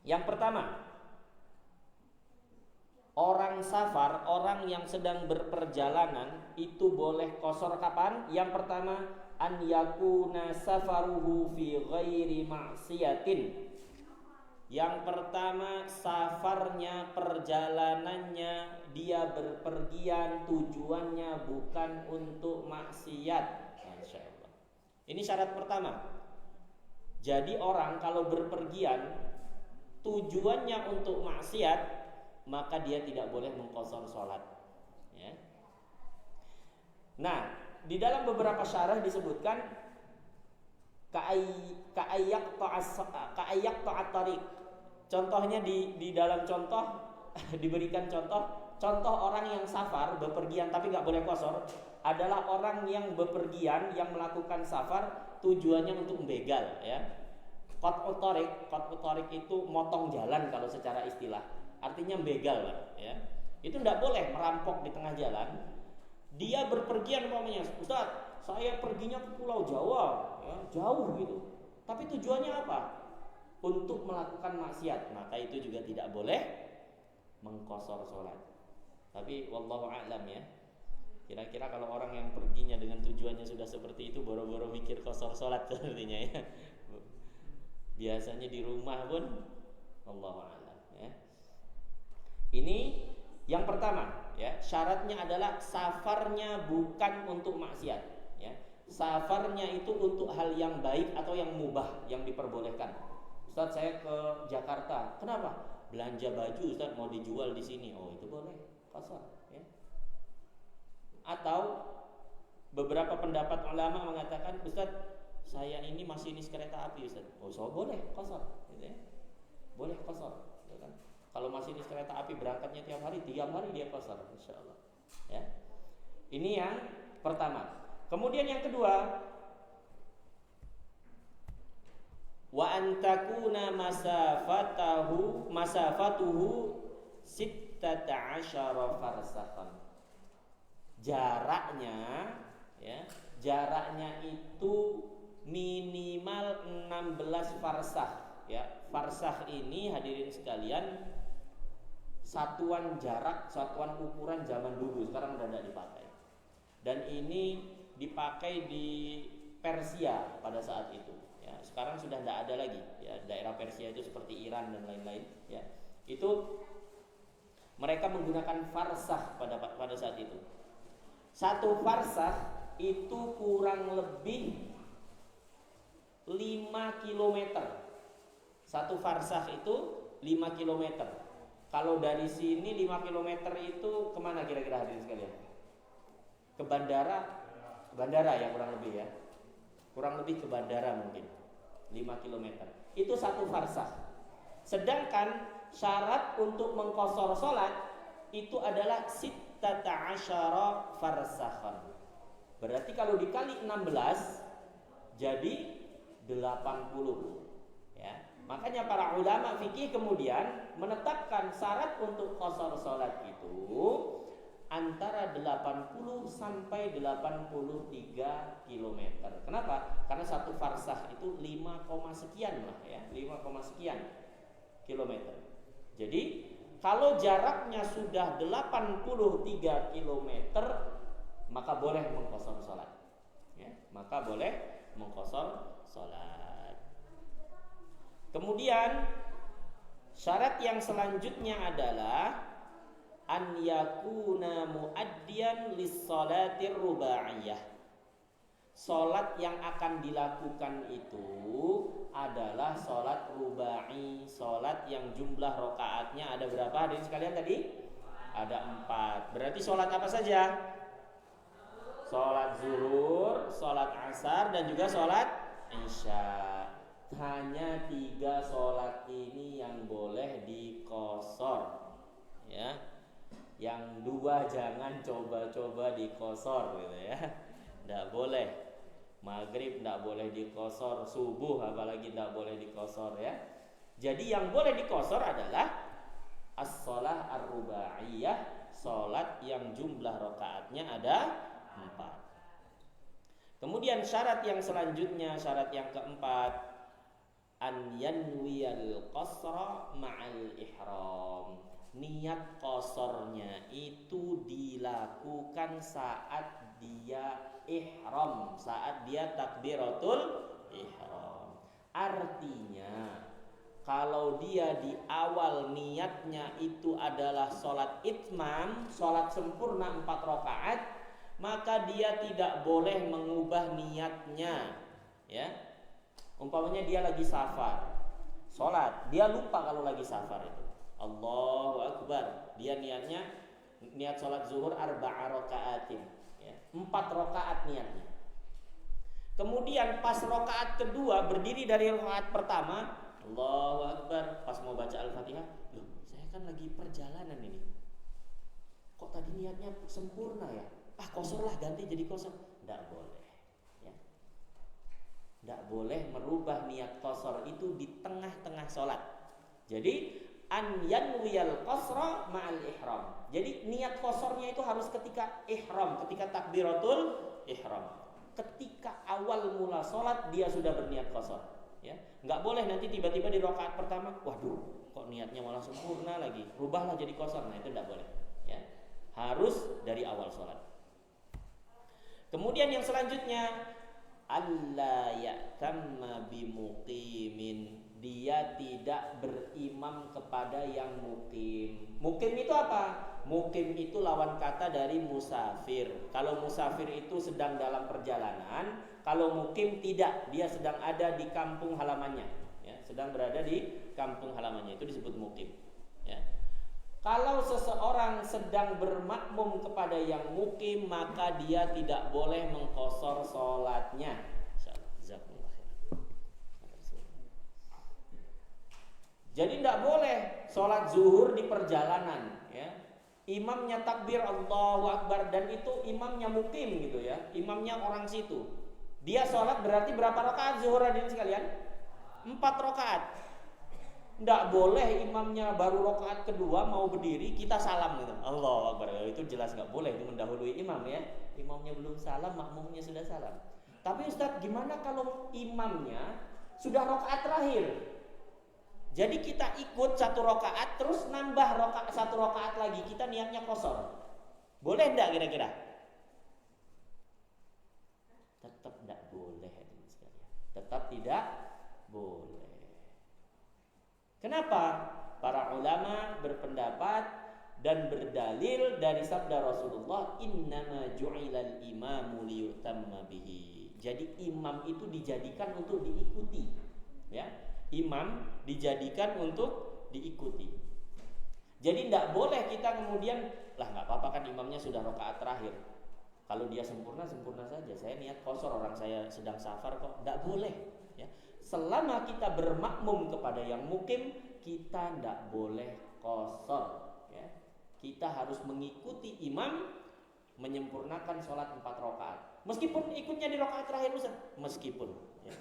Yang pertama, orang safar, orang yang sedang berperjalanan itu boleh qashar kapan? Yang pertama, an yakuna safaruhu fi ghairi ma'siyatin. Yang pertama, safarnya, perjalanannya, dia berpergian, tujuannya bukan untuk maksiat. Masya Allah. Ini syarat pertama. Jadi orang kalau berpergian tujuannya untuk maksiat, maka dia tidak boleh mengqashar sholat. Ya. Nah, di dalam beberapa syarah disebutkan ka'ayyak ta'at tariq. Contohnya di dalam contoh diberikan contoh orang yang safar bepergian tapi nggak boleh qashar adalah orang yang bepergian yang melakukan safar tujuannya untuk membegal, ya. Qat'ut tariq itu motong jalan kalau secara istilah. Artinya begal, ya. Itu tidak boleh merampok di tengah jalan. Dia berpergian umpamanya, Ustaz, saya perginya ke Pulau Jawa, ya, jauh gitu. Tapi tujuannya apa? Untuk melakukan maksiat, maka itu juga tidak boleh mengqashar sholat. Tapi wallahu a'lam, ya. Kira-kira kalau orang yang perginya dengan tujuannya sudah seperti itu, boro-boro mikir qashar sholat artinya, ya. Biasanya di rumah pun wallahu a'lam, ya. Ini yang pertama, ya. Syaratnya adalah safarnya bukan untuk maksiat, ya. Safarnya itu untuk hal yang baik atau yang mubah, yang diperbolehkan. Ustaz, saya ke Jakarta. Kenapa? Belanja baju, Ustaz, mau dijual di sini. Oh, itu boleh qashar, ya. Atau beberapa pendapat ulama mengatakan, Ustaz, saya ini masinis kereta api, Ustaz. Oh, so boleh qashar, gitu, ya. Boleh qashar, ya kan? Kalau masinis kereta api berangkatnya tiap hari dia qashar, insyaallah. Ya. Ini yang pertama. Kemudian yang kedua, wa antakuna masafatuhu 16 farsakhan. Jaraknya, ya, jaraknya itu minimal 16 farsakh, ya. Farsakh ini hadirin sekalian satuan jarak, satuan ukuran zaman dulu, sekarang udah tidak dipakai. Dan ini dipakai di Persia pada saat itu, ya. Sekarang sudah tidak ada lagi, ya. Daerah Persia itu seperti Iran dan lain-lain, ya. Itu mereka menggunakan farsakh pada saat itu. Satu farsakh itu kurang lebih 5 km. Satu farsakh itu 5 km. Kalau dari sini 5 km itu kemana kira-kira hadirin sekalian? Ke bandara ya, kurang lebih, ya. Kurang lebih ke bandara mungkin 5 km. Itu satu farsakh. Sedangkan syarat untuk mengqashar sholat itu adalah 16 farsakhan. Berarti kalau dikali 16 jadi 80, ya. Makanya para ulama fikih kemudian menetapkan syarat untuk qashar sholat itu antara 80 sampai 83 km. Kenapa? Karena satu farsakh itu 5, sekian lah, ya, 5, sekian kilometer. Jadi kalau jaraknya sudah 83 km, maka boleh mengqashar sholat, ya. Maka boleh mengqashar sholat. Kemudian syarat yang selanjutnya adalah an yakuna muaddiyan lis-shalatir rubaiyah. Salat yang akan dilakukan itu adalah salat rubai, salat yang jumlah rakaatnya ada berapa hadirin sekalian tadi? Ada 4. Berarti salat apa saja? Salat zuhur, salat asar, dan juga salat isya. Hanya 3 salat ini yang boleh diqashar, ya. Yang 2 jangan coba-coba diqashar, gitu, ya. Tidak boleh. Maghrib tidak boleh diqashar, subuh apalagi tidak boleh diqashar, ya. Jadi yang boleh diqashar adalah as-shalah ar-rubaiyah, salat yang jumlah rakaatnya ada 4. Kemudian syarat yang selanjutnya, syarat yang keempat, an yanwiyal qasra ma'al ihram. Niat qasornya itu dilakukan saat dia ihram, saat dia takbiratul ihram. Artinya kalau dia di awal niatnya itu adalah sholat itmam, sholat sempurna 4 rakaat, maka dia tidak boleh mengubah niatnya. Ya, umpamanya dia lagi safar, sholat, dia lupa kalau lagi safar itu. Allahu Akbar, dia niat sholat zuhur 4 rakaatin, ya, 4 rakaat niatnya. Kemudian pas rakaat kedua berdiri dari rakaat pertama, Allahu Akbar, pas mau baca Al-Fatihah, loh saya kan lagi perjalanan ini, kok tadi niatnya sempurna ya, qasor lah, ganti jadi qasor. Tidak boleh, ya. Tidak boleh merubah niat qasor itu di tengah-tengah sholat. Jadi an yanwiyal qasra ma'al ihram. Jadi niat qasornya itu harus ketika ihram, ketika takbiratul ihram. Ketika awal mula sholat dia sudah berniat qasar, ya. Nggak boleh nanti tiba-tiba di rakaat pertama, waduh, kok niatnya malah sempurna lagi, rubahlah jadi qasar. Nah, itu tidak boleh, ya. Harus dari awal sholat. Kemudian yang selanjutnya, alla ya'tamma bimuqimin, dia tidak berimam kepada yang mukim. Mukim itu apa? Mukim itu lawan kata dari musafir. Kalau musafir itu sedang dalam perjalanan, kalau mukim tidak, dia sedang ada di kampung halamannya, ya, sedang berada di kampung halamannya, itu disebut mukim, ya. Kalau seseorang sedang bermakmum kepada yang mukim, maka dia tidak boleh mengqasar sholatnya. Jadi tidak boleh sholat zuhur di perjalanan, ya. Imamnya takbir Allahu Akbar dan itu imamnya mukim gitu, ya. Imamnya orang situ. Dia sholat berarti berapa rakaat zuhur hadirin sekalian? 4 rakaat. Tidak boleh imamnya baru rakaat kedua mau berdiri kita salam gitu. Allahu Akbar. Itu jelas nggak boleh, itu mendahului imam, ya. Imamnya belum salam, makmumnya sudah salam. Tapi Ustadz, gimana kalau imamnya sudah rakaat terakhir? Jadi kita ikut 1 rakaat terus nambah 1 rakaat lagi, kita niatnya qasar. Boleh enggak kira-kira? Tetap tidak boleh, tetap tidak boleh. Kenapa? Para ulama berpendapat dan berdalil dari sabda Rasulullah, innama ju'ilal imamu liyutamma bihi. Jadi imam itu dijadikan untuk diikuti, ya. Imam dijadikan untuk diikuti. Jadi tidak boleh kita kemudian, lah nggak apa-apa kan imamnya sudah rakaat terakhir, kalau dia sempurna saja, saya niat qasar, orang saya sedang safar kok. Tidak boleh, ya. Selama kita bermakmum kepada yang mukim, kita tidak boleh qasar, ya. Kita harus mengikuti imam menyempurnakan sholat 4 rakaat, meskipun ikutnya di rakaat terakhir, meskipun, ya.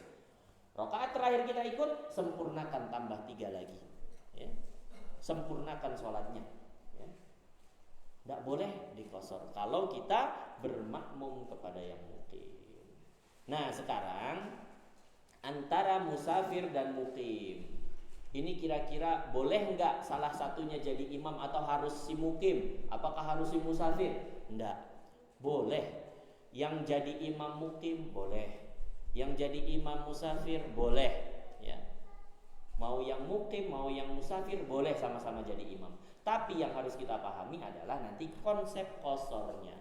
Rakaat terakhir kita ikut, sempurnakan tambah 3 lagi, ya. Sempurnakan sholatnya, ya. Tidak boleh diqasar kalau kita bermakmum kepada yang mukim. Nah, sekarang antara musafir dan mukim, ini kira-kira boleh enggak salah satunya jadi imam atau harus si mukim? Apakah harus si musafir? Enggak, boleh. Yang jadi imam mukim boleh, yang jadi imam musafir boleh, ya. Mau yang mukim, mau yang musafir boleh sama-sama jadi imam. Tapi yang harus kita pahami adalah nanti konsep qasornya.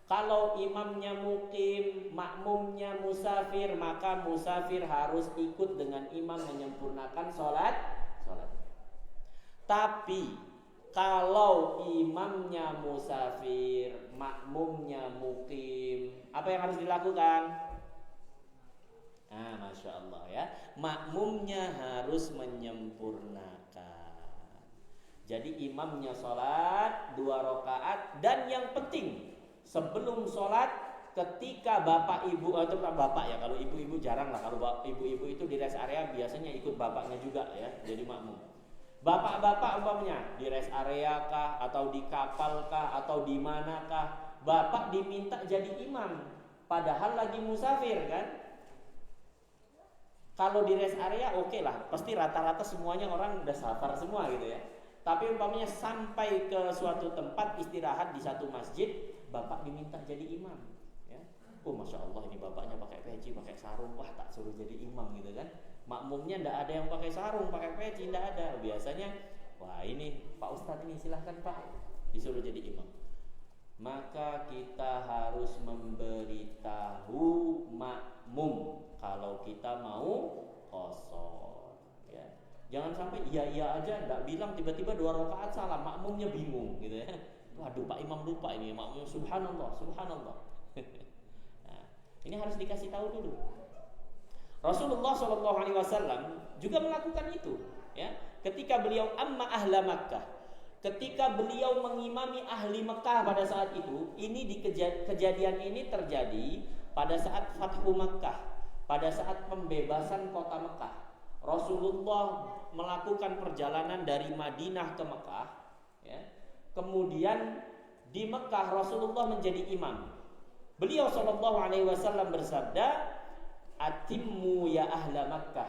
Kalau imamnya mukim, makmumnya musafir, maka musafir harus ikut dengan imam menyempurnakan sholatnya. Tapi kalau imamnya musafir, makmumnya mukim, apa yang harus dilakukan? Masya Allah, ya. Makmumnya harus menyempurnakan. Jadi imamnya sholat 2 rakaat, dan yang penting sebelum sholat, ketika bapak ibu atau bapak, ya, kalau ibu-ibu jarang lah. Kalau ibu-ibu itu di rest area biasanya ikut bapaknya juga, ya, jadi makmum. Bapak-bapak umpamanya di rest area kah, atau di kapal kah, atau di manakah, bapak diminta jadi imam padahal lagi musafir, kan? Kalau di rest area oke lah, pasti rata-rata semuanya orang udah safar semua gitu ya. Tapi umpamanya sampai ke suatu tempat istirahat di satu masjid, bapak diminta jadi imam. Ya. Oh masya Allah ini bapaknya pakai peci, pakai sarung, wah tak suruh jadi imam gitu kan. Makmumnya ndak ada yang pakai sarung, pakai peci, ndak ada. Biasanya, wah ini Pak Ustadz ini silahkan Pak, disuruh jadi imam. Maka kita harus memberitahu makmum kalau kita mau qashar ya. Jangan sampai iya aja enggak bilang, tiba-tiba 2 rakaat salah, makmumnya bingung gitu ya. Waduh Pak Imam lupa ini, makmum subhanallah. Nah, ini harus dikasih tahu dulu. Rasulullah SAW juga melakukan itu ya. Ketika beliau amma ahla Makkah, ketika beliau mengimami ahli Mekah pada saat itu, ini kejadian ini terjadi pada saat Fathu Makkah, pada saat pembebasan kota Mekah. Rasulullah melakukan perjalanan dari Madinah ke Mekah, ya. Kemudian di Mekah Rasulullah menjadi imam. Beliau SAW bersabda, "Atimmu ya ahla Makkah,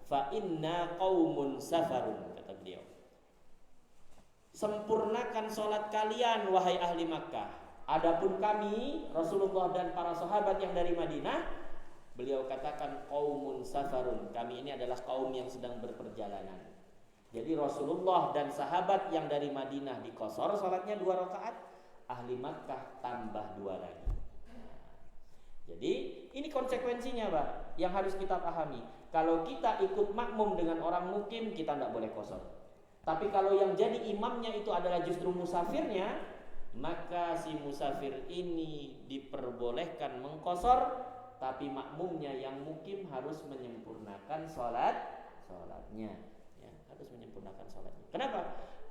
fa inna qaumun safarun," kata beliau. Sempurnakan sholat kalian wahai ahli Makkah. Adapun kami Rasulullah dan para sahabat yang dari Madinah, beliau katakan qaumun safarun, kami ini adalah kaum yang sedang berperjalanan. Jadi Rasulullah dan sahabat yang dari Madinah di qashar sholatnya 2 rakaat, ahli Makkah tambah 2 lagi. Jadi ini konsekuensinya Pak, yang harus kita pahami. Kalau kita ikut makmum dengan orang mukim, kita tidak boleh qashar. Tapi kalau yang jadi imamnya itu adalah justru musafirnya, maka si musafir ini diperbolehkan mengqashar, tapi makmumnya yang mukim harus menyempurnakan sholatnya, ya, harus menyempurnakan sholatnya. Kenapa?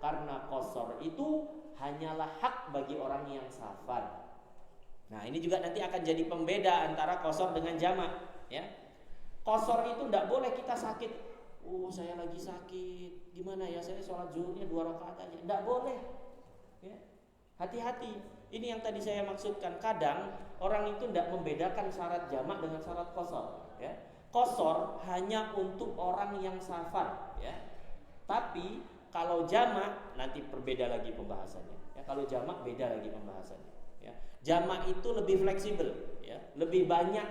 Karena qashar itu hanyalah hak bagi orang yang safar. Nah ini juga nanti akan jadi pembeda antara qashar dengan jamak, ya. Qashar itu tidak boleh kita sakit. Oh saya lagi sakit, gimana ya, saya sholat zuhurnya 2 rakaat aja. Tidak boleh ya. Hati-hati. Ini yang tadi saya maksudkan. Kadang orang itu tidak membedakan syarat jamak dengan syarat qashar ya. Qashar hanya untuk orang yang safar ya. Tapi kalau jamak nanti berbeda lagi pembahasannya ya. Kalau jamak beda lagi pembahasannya ya. Jamak itu lebih fleksibel ya. Lebih banyak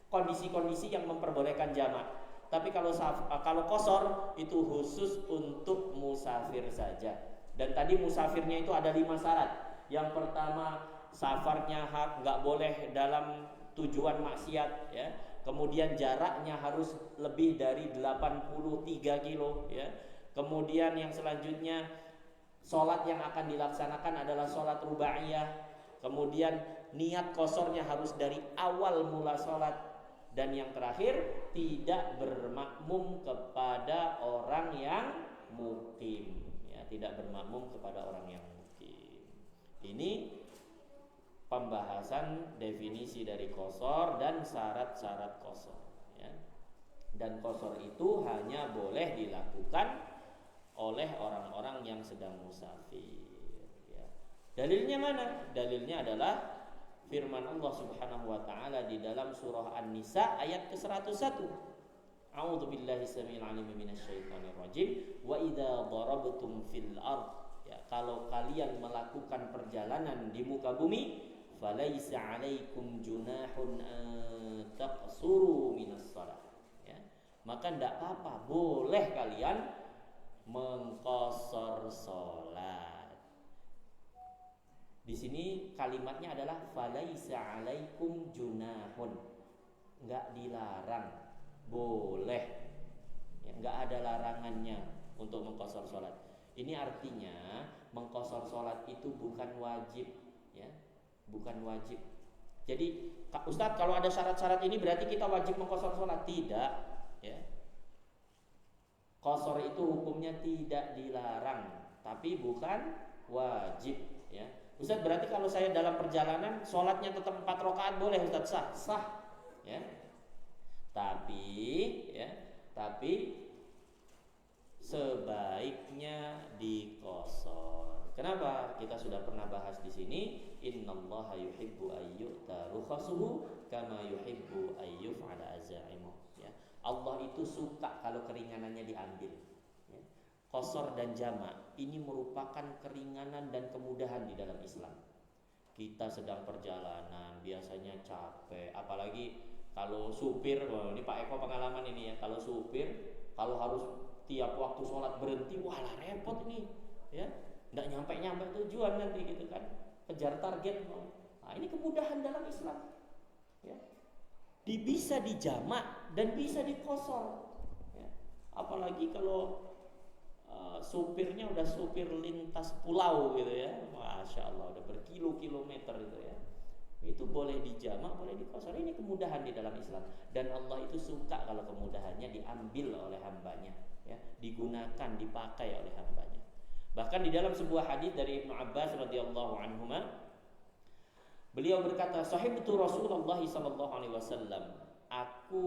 kondisi-kondisi yang memperbolehkan jamak. Tapi kalau qashar itu khusus untuk musafir saja. Dan tadi musafirnya itu ada 5 syarat. Yang pertama, safarnya nggak boleh dalam tujuan maksiat ya. Kemudian jaraknya harus lebih dari 83 kilo ya. Kemudian yang selanjutnya, sholat yang akan dilaksanakan adalah sholat rubaiyah. Kemudian niat qasharnya harus dari awal mula sholat. Dan yang terakhir, tidak bermakmum kepada orang yang mukim ya, tidak bermakmum kepada orang yang mukim. Ini pembahasan definisi dari qashar dan syarat-syarat qashar ya. Dan qashar itu hanya boleh dilakukan oleh orang-orang yang sedang musafir ya. Dalilnya mana? Dalilnya adalah firman Allah Subhanahu wa taala di dalam surah An-Nisa ayat ke-101. A'udzu billahi samil alim minasyaitonir rajim. Wa idza darabtum fil ard, ya, kalau kalian melakukan perjalanan di muka bumi, falaisa 'alaikum junahun taqsuru minas shalah, ya. Maka tidak apa-apa, boleh kalian mengqashar salat. Di sini kalimatnya adalah falaisa 'alaikum junahun. Enggak dilarang, boleh. Ya, enggak ada larangannya untuk mengqashar salat. Ini artinya mengqashar salat itu bukan wajib, ya. Bukan wajib. Jadi, Ustadz, kalau ada syarat-syarat ini berarti kita wajib mengqashar salat? Tidak, ya. Qashar itu hukumnya tidak dilarang, tapi bukan wajib, ya. Ustadz, berarti kalau saya dalam perjalanan sholatnya tetap 4 rakaat boleh Ustadz? Sah ya. Tapi sebaiknya diqashar. Kenapa? Kita sudah pernah bahas di sini, innallaha yuhibbu ayyu'ta rukhasuhu kama yuhibbu ayyuf'ala azaimuh ya. Allah itu suka kalau keringanannya diambil. Ya. Qasar dan jamak ini merupakan keringanan dan kemudahan di dalam Islam. Kita sedang perjalanan, biasanya capek, apalagi kalau supir, ini Pak Eko pengalaman ini ya, kalau supir, kalau harus tiap waktu sholat berhenti, wah lah repot nih, ya, nggak nyampe tujuan nanti gitu kan, kejar target. Nah ini kemudahan dalam Islam, ya, bisa dijamak dan bisa dikosor, ya. Apalagi kalau supirnya udah supir lintas pulau gitu ya, masya Allah udah berkilo-kilometer gitu ya, itu boleh dijamak, boleh dikosor. Ini kemudahan di dalam Islam, dan Allah itu suka kalau kemudahannya diambil oleh hambanya, ya, digunakan, dipakai oleh hambanya. Bahkan di dalam sebuah hadis dari Ibnu Abbas radhiyallahu anhuma, beliau berkata, sahibtu Rasulullah sallallahu alaihi wasallam, aku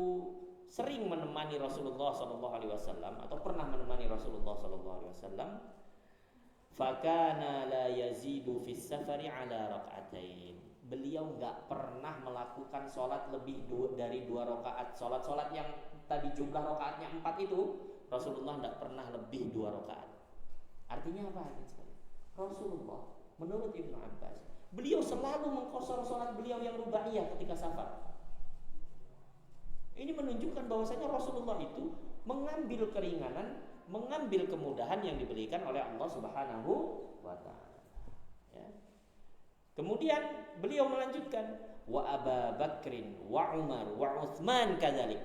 sering menemani Rasulullah sallallahu alaihi wasallam, atau pernah menemani Rasulullah sallallahu alaihi wasallam, fakana la yazidu fis safari ala rak'atain. Beliau enggak pernah melakukan sholat lebih dari 2 rakaat. Sholat yang tadi jumlah rakaatnya 4 itu, Rasulullah enggak pernah lebih 2 rakaat. Artinya apa? Rasulullah menurut Ibnu Abbas, beliau selalu mengqashar sholat beliau yang rubaiyah ketika safar. Ini menunjukkan bahwasanya Rasulullah itu mengambil keringanan, mengambil kemudahan yang diberikan oleh Allah Subhanahu wa taala. Ya. Kemudian beliau melanjutkan, wa Abu Bakrin wa Umar wa Utsman kadzalik.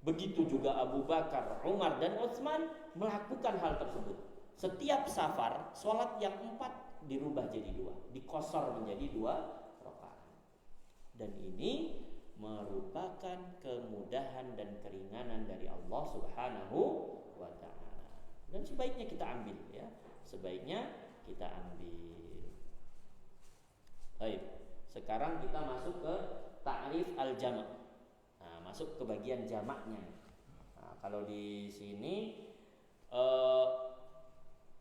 Begitu juga Abu Bakar, Umar dan Utsman melakukan hal tersebut. Setiap safar, sholat yang 4 dirubah jadi 2, dikosor menjadi 2 rakaat. Dan ini merupakan kemudahan dan keringanan dari Allah Subhanahu wa taala. Dan sebaiknya kita ambil, ya. Sebaiknya kita ambil. Baik. Sekarang kita masuk ke ta'rif al-jama'. Nah, masuk ke bagian jamaknya. Nah, kalau di sini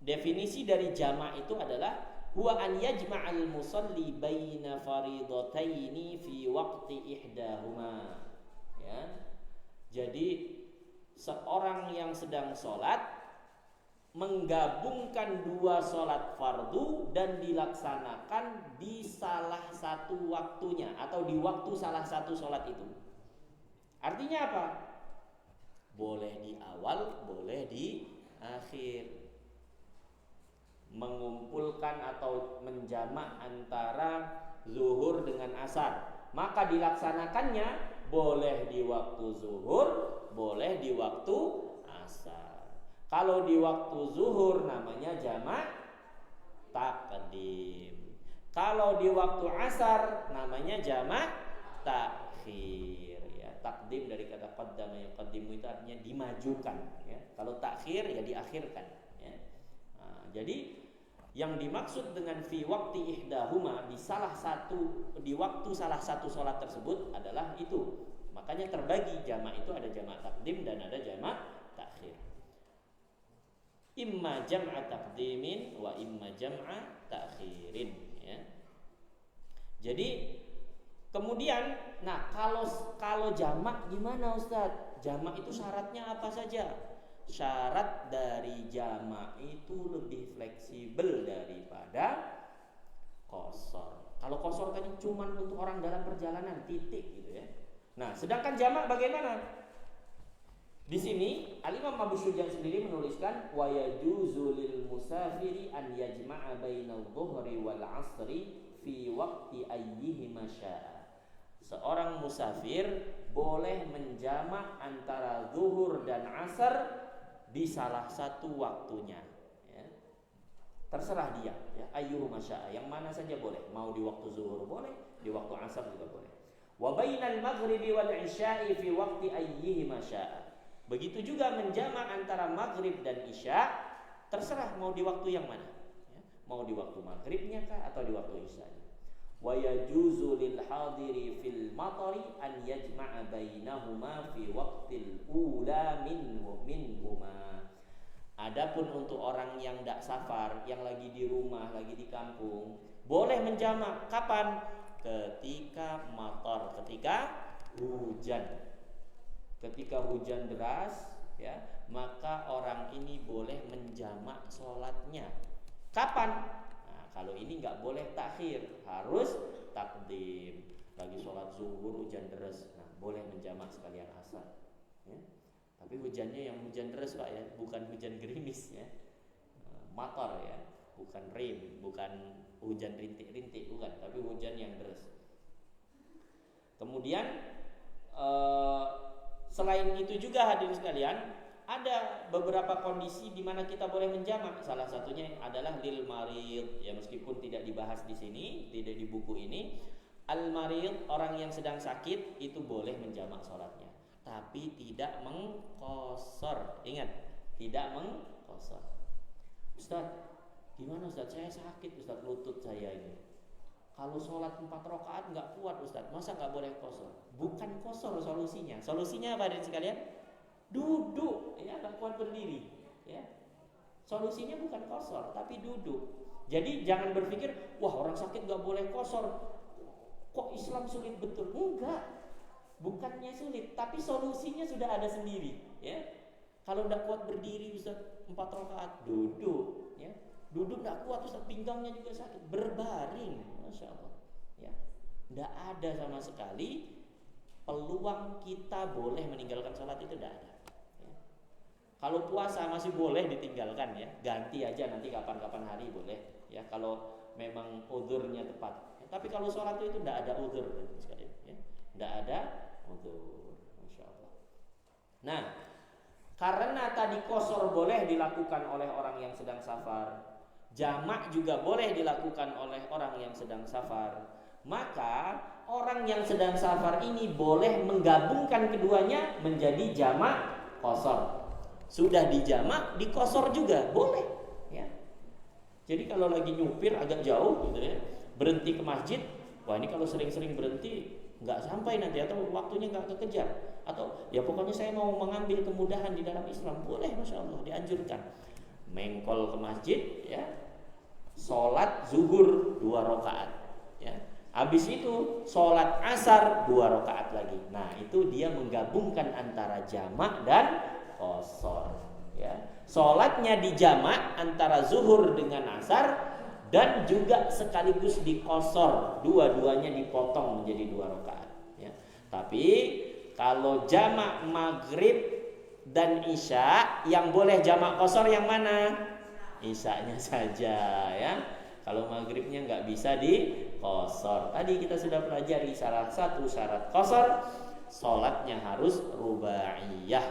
definisi dari jama' itu adalah huwa an yajma'al musalli baina faridataini fi waqti ihdahuma. Ya. Jadi seorang yang sedang sholat menggabungkan 2 sholat fardu dan dilaksanakan di salah satu waktunya atau di waktu salah satu sholat itu. Artinya apa? Boleh di awal, boleh di akhir. Mengumpulkan atau menjamak antara zuhur dengan asar, maka dilaksanakannya boleh di waktu zuhur, boleh di waktu asar. Kalau di waktu zuhur namanya jamak takdim. Kalau di waktu asar namanya jamak takhir. Ya, takdim dari kata qaddama yuqaddimu itu artinya dimajukan. Ya. Kalau takhir ya diakhirkan. Ya. Nah, jadi yang dimaksud dengan fi waqti ihdahuma di waktu salah satu sholat tersebut adalah itu. Makanya terbagi jamak itu ada jamak takdim dan ada jamak takhir. Imma jam'a takdimin wa imma jam'a takhirin. Ya. Jadi kemudian, nah kalau jamak gimana Ustaz? Jamak itu syaratnya apa saja? Syarat dari jamak itu lebih fleksibel daripada qashar. Kalau qashar tadi cuma untuk orang dalam perjalanan, titik gitu ya. Nah, sedangkan jamak bagaimana? Di sini Al-Imam Abu Syuja sendiri menuliskan wa yajuzu lil musafiri an yajma'a bainal dhuhri wal 'ashri fi waqti ayyihima syaa. Seorang musafir boleh menjamak antara zuhur dan asar di salah satu waktunya, ya. Terserah dia, ya, ayyuhuma syaa, yang mana saja boleh. Mau di waktu zuhur boleh, di waktu asar juga boleh. Wa bainal maghribi wal isya'i fi waqti ayyihima syaa. Begitu juga menjamak antara maghrib dan isya, terserah mau di waktu yang mana, ya. Mau di waktu maghribnya kah atau di waktu isyanya. Wa yajuzu lil hadiri fil matari an yajma'a bainahuma fi waqtil ula minhuma. Adapun untuk orang yang tidak safar, yang lagi di rumah, lagi di kampung, boleh menjamak kapan? Ketika matar, ketika hujan. ketika hujan deras, ya, maka orang ini boleh menjamak sholatnya. Kapan? Nah, kalau ini nggak boleh takhir, harus takdim. Lagi sholat zuhur hujan deras, nah boleh menjamak sekalian asar. Ya. Tapi hujannya yang hujan deras Pak ya, bukan hujan gerimis ya, mator ya, bukan rain, bukan hujan rintik-rintik, bukan, tapi hujan yang deras. Kemudian selain itu juga hadirin sekalian, ada beberapa kondisi di mana kita boleh menjamak. Salah satunya adalah lil marid, ya meskipun tidak dibahas di sini, tidak di buku ini. Al marid, orang yang sedang sakit itu boleh menjamak sholatnya, tapi tidak mengqashar. Ingat, tidak mengqashar. Ustaz, gimana Ustaz? Saya sakit Ustaz, lutut saya ini. Kalau sholat 4 rakaat nggak kuat Ustaz, masa nggak boleh qashar? Bukan qashar solusinya. Solusinya apa hadirin sekalian? Duduk, ya, nggak kuat berdiri, ya. Solusinya bukan qashar, tapi duduk. Jadi jangan berpikir, wah orang sakit nggak boleh qashar. Kok Islam sulit betul? Enggak, bukannya sulit, tapi solusinya sudah ada sendiri, ya. Kalau tidak kuat berdiri Ustaz 4 rakaat, duduk, ya. Duduk tidak kuat Ustaz, pinggangnya juga sakit, berbaring, masya Allah, ya. Tidak ada sama sekali peluang kita boleh meninggalkan sholat, itu tidak ada. Ya. Kalau puasa masih boleh ditinggalkan, ya, ganti aja nanti kapan-kapan hari boleh, ya. Kalau memang uzurnya tepat. Tapi kalau sholat itu tidak ada uzur, sekalian, ya. Tidak ada uzur, masya Allah. Nah, karena tadi qashar boleh dilakukan oleh orang yang sedang safar, jamak juga boleh dilakukan oleh orang yang sedang safar, maka orang yang sedang safar ini boleh menggabungkan keduanya menjadi jamak qashar. Sudah dijamak, diqashar juga boleh, ya. Jadi kalau lagi nyupir agak jauh gitu ya, berhenti ke masjid, wah ini kalau sering-sering berhenti nggak sampai nanti, atau waktunya nggak kekejar, atau ya pokoknya saya mau mengambil kemudahan di dalam Islam, boleh, masya Allah, dianjurkan. Mengkol ke masjid, ya, sholat zuhur 2 rakaat, ya. Habis itu sholat asar 2 rakaat lagi. Nah itu dia menggabungkan antara jamak dan qashar, ya. Sholatnya dijamak antara zuhur dengan asar, dan juga sekaligus diqashar, dua-duanya dipotong menjadi 2 rakaat, ya. Tapi kalau jamak maghrib dan isya, yang boleh jamak qashar yang mana? Isyanya saja, ya. Kalau maghribnya nggak bisa diqashar. Tadi kita sudah pelajari salah satu syarat qashar, sholatnya harus rubaiyah,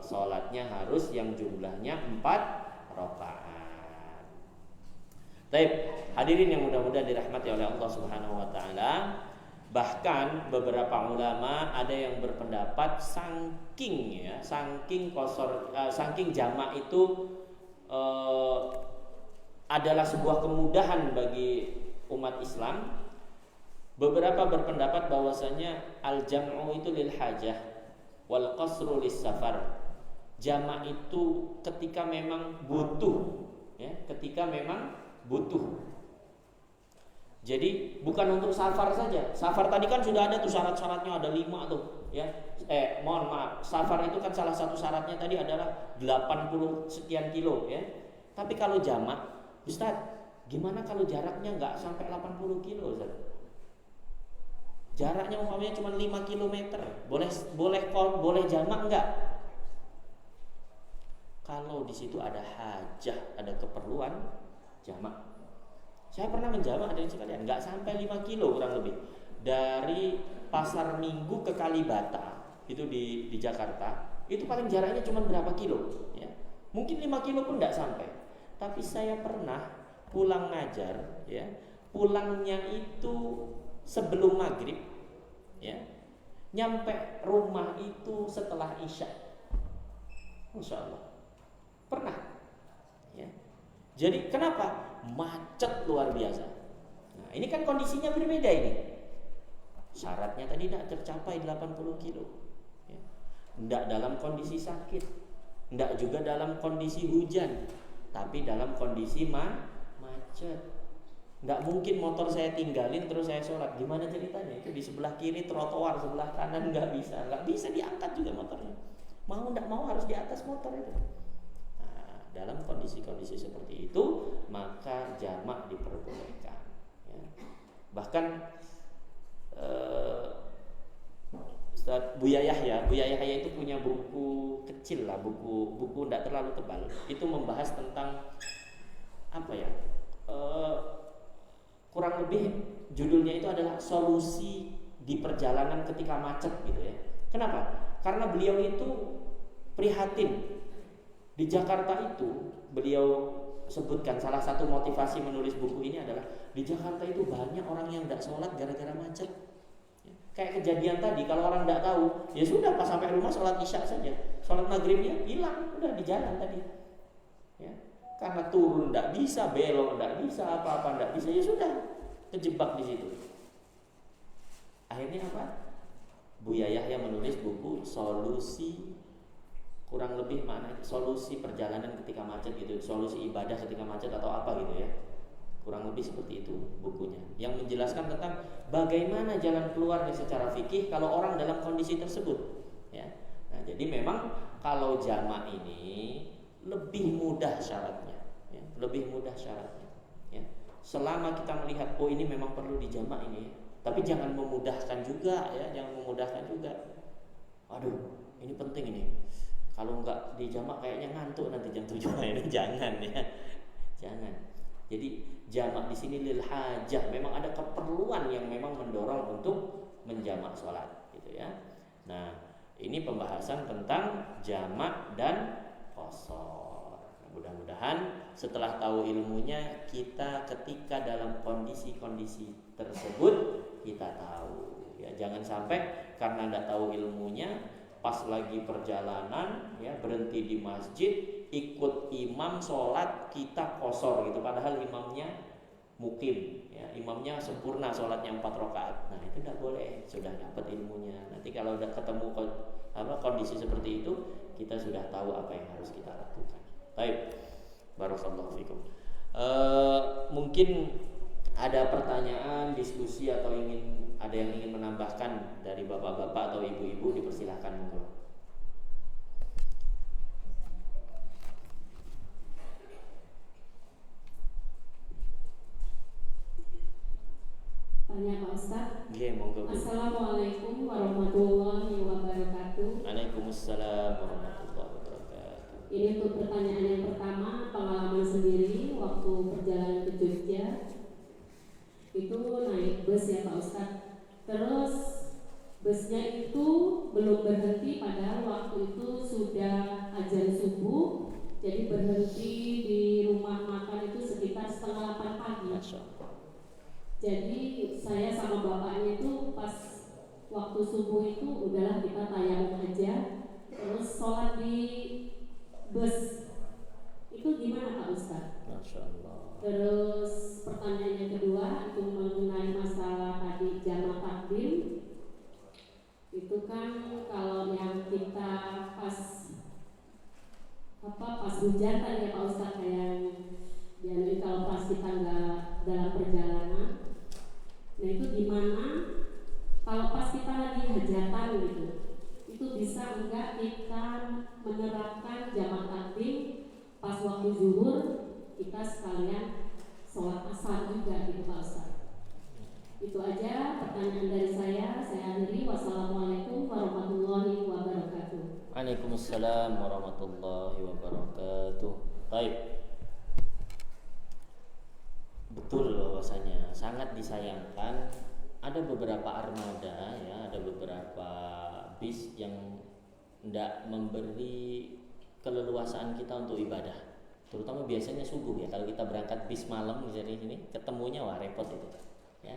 sholatnya harus yang jumlahnya 4 rakaat. Baik, hadirin yang mudah-mudahan dirahmati oleh Allah Subhanahu wa taala. Bahkan beberapa ulama ada yang berpendapat saking qashar, saking jamak itu adalah sebuah kemudahan bagi umat Islam. Beberapa berpendapat bahwasanya al-jam'u itu lil hajah wal qasru lis safar. Jamak itu ketika memang butuh, ya, ketika memang butuh. Jadi bukan untuk safar saja. Safar tadi kan sudah ada tuh syarat-syaratnya, ada 5 tuh, ya. Mohon maaf, safar itu kan salah satu syaratnya tadi adalah 80 sekian kilo, ya. Tapi kalau jamak, Ustaz, gimana kalau jaraknya nggak sampai 80 kilo, Ustaz? Jaraknya umpamanya cuma 5 km. Boleh jamak enggak? Kalau di situ ada hajah, ada keperluan, jamak. Saya pernah menjamak hadirin sekalian, nggak sampai 5 kilo kurang lebih. Dari Pasar Minggu ke Kalibata, itu di Jakarta, itu paling jaraknya cuma berapa kilo, ya. Mungkin 5 kilo pun nggak sampai. Tapi saya pernah pulang ngajar, ya. Pulangnya itu sebelum maghrib, ya. Nyampe rumah itu setelah isya. Masya Allah. Pernah, ya. Jadi kenapa? Macet luar biasa. Nah, ini kan kondisinya berbeda ini. Syaratnya tadi tidak tercapai 80 kilo, ya. Tidak dalam kondisi sakit, tidak juga dalam kondisi hujan, tapi dalam kondisi macet. Nggak mungkin motor saya tinggalin terus saya sholat. Gimana ceritanya? Itu di sebelah kiri trotoar, sebelah kanan nggak bisa diangkat juga motornya. Mau nggak mau harus di atas motor itu. Nah, dalam kondisi-kondisi seperti itu maka jamak diperbolehkan. Ya. Bahkan Buya Yahya itu punya buku kecil lah, buku tidak terlalu tebal. Itu membahas tentang apa ya? Kurang lebih judulnya itu adalah solusi di perjalanan ketika macet gitu ya. Kenapa? Karena beliau itu prihatin. Di Jakarta itu beliau sebutkan salah satu motivasi menulis buku ini adalah di Jakarta itu banyak orang yang tidak sholat gara-gara macet. Kayak kejadian tadi, kalau orang tidak tahu, ya sudah pas sampai rumah sholat isya saja, sholat maghribnya hilang, udah di jalan tadi. Ya. Karena turun tidak bisa, belok tidak bisa, apa-apa tidak bisa, ya sudah kejebak di situ. Akhirnya apa? Buya Yahya menulis buku solusi, kurang lebih mana solusi perjalanan ketika macet gitu, solusi ibadah ketika macet atau apa gitu ya. Kurang lebih seperti itu bukunya, yang menjelaskan tentang bagaimana jalan keluarnya secara fikih kalau orang dalam kondisi tersebut. Ya. Nah, jadi memang kalau jamak ini lebih mudah syaratnya, ya, lebih mudah syaratnya. Ya. Selama kita melihat oh ini memang perlu dijamak ini, tapi jangan memudahkan juga, ya, jangan memudahkan juga. Aduh, ini penting ini. Kalau nggak dijamak kayaknya ngantuk nanti jam 7 ini, jangan ya, jangan. Jadi jamak di sini lil hajah, memang ada keperluan yang memang mendorong untuk menjamak sholat, gitu ya. Nah, ini pembahasan tentang jamak dan qasar. Mudah-mudahan setelah tahu ilmunya, kita ketika dalam kondisi-kondisi tersebut kita tahu. Ya, jangan sampai karena tidak tahu ilmunya, pas lagi perjalanan, ya, berhenti di masjid, ikut imam sholat kita qasar gitu, padahal imamnya mukim, ya, imamnya sempurna sholatnya 4 rakaat. Nah itu tidak boleh, sudah dapat ilmunya. Nanti kalau udah ketemu kondisi seperti itu, kita sudah tahu apa yang harus kita lakukan. Baik, barakallahu fikum. Mungkin ada pertanyaan, diskusi atau ada yang ingin menambahkan dari bapak-bapak atau ibu-ibu, dipersilahkan monggo. Tanya Pak Ustaz. Monggo. Assalamualaikum warahmatullahi wabarakatuh. Waalaikumsalam warahmatullahi wabarakatuh. Ini untuk pertanyaan yang pertama, pengalaman sendiri waktu perjalanan ke Jogja. Itu naik bus ya Pak Ustaz. Terus busnya itu belum berhenti, padahal waktu itu sudah azan subuh. Jadi berhenti di rumah makan itu sekitar 7:30 pagi. Jadi saya sama bapaknya itu pas waktu subuh itu udahlah kita tayamum aja, terus sholat di bus. Itu gimana Pak Ustaz? Masya Allah. Terus pertanyaan yang kedua itu mengenai masalah tadi jamak takdim. Itu kan kalau yang kita pas hujatan ya Pak Ustaz, kayak jadi kalau pas kita nggak dalam perjalanan. Nah itu gimana kalau pas kita lagi hajatan gitu, itu bisa enggak kita menerapkan jamak takdim pas waktu zuhur kita sekalian sholat asar juga gitu Pak Ustaz. Itu aja pertanyaan dari saya akhiri. Wassalamualaikum warahmatullahi wabarakatuh. Waalaikumsalam warahmatullahi wabarakatuh. Baik. Betul bahwasanya sangat disayangkan ada beberapa armada, ya, ada beberapa bis yang tidak memberi keleluasaan kita untuk ibadah, terutama biasanya subuh ya. Kalau kita berangkat bis malam misalnya sini ketemunya wah repot itu, ya.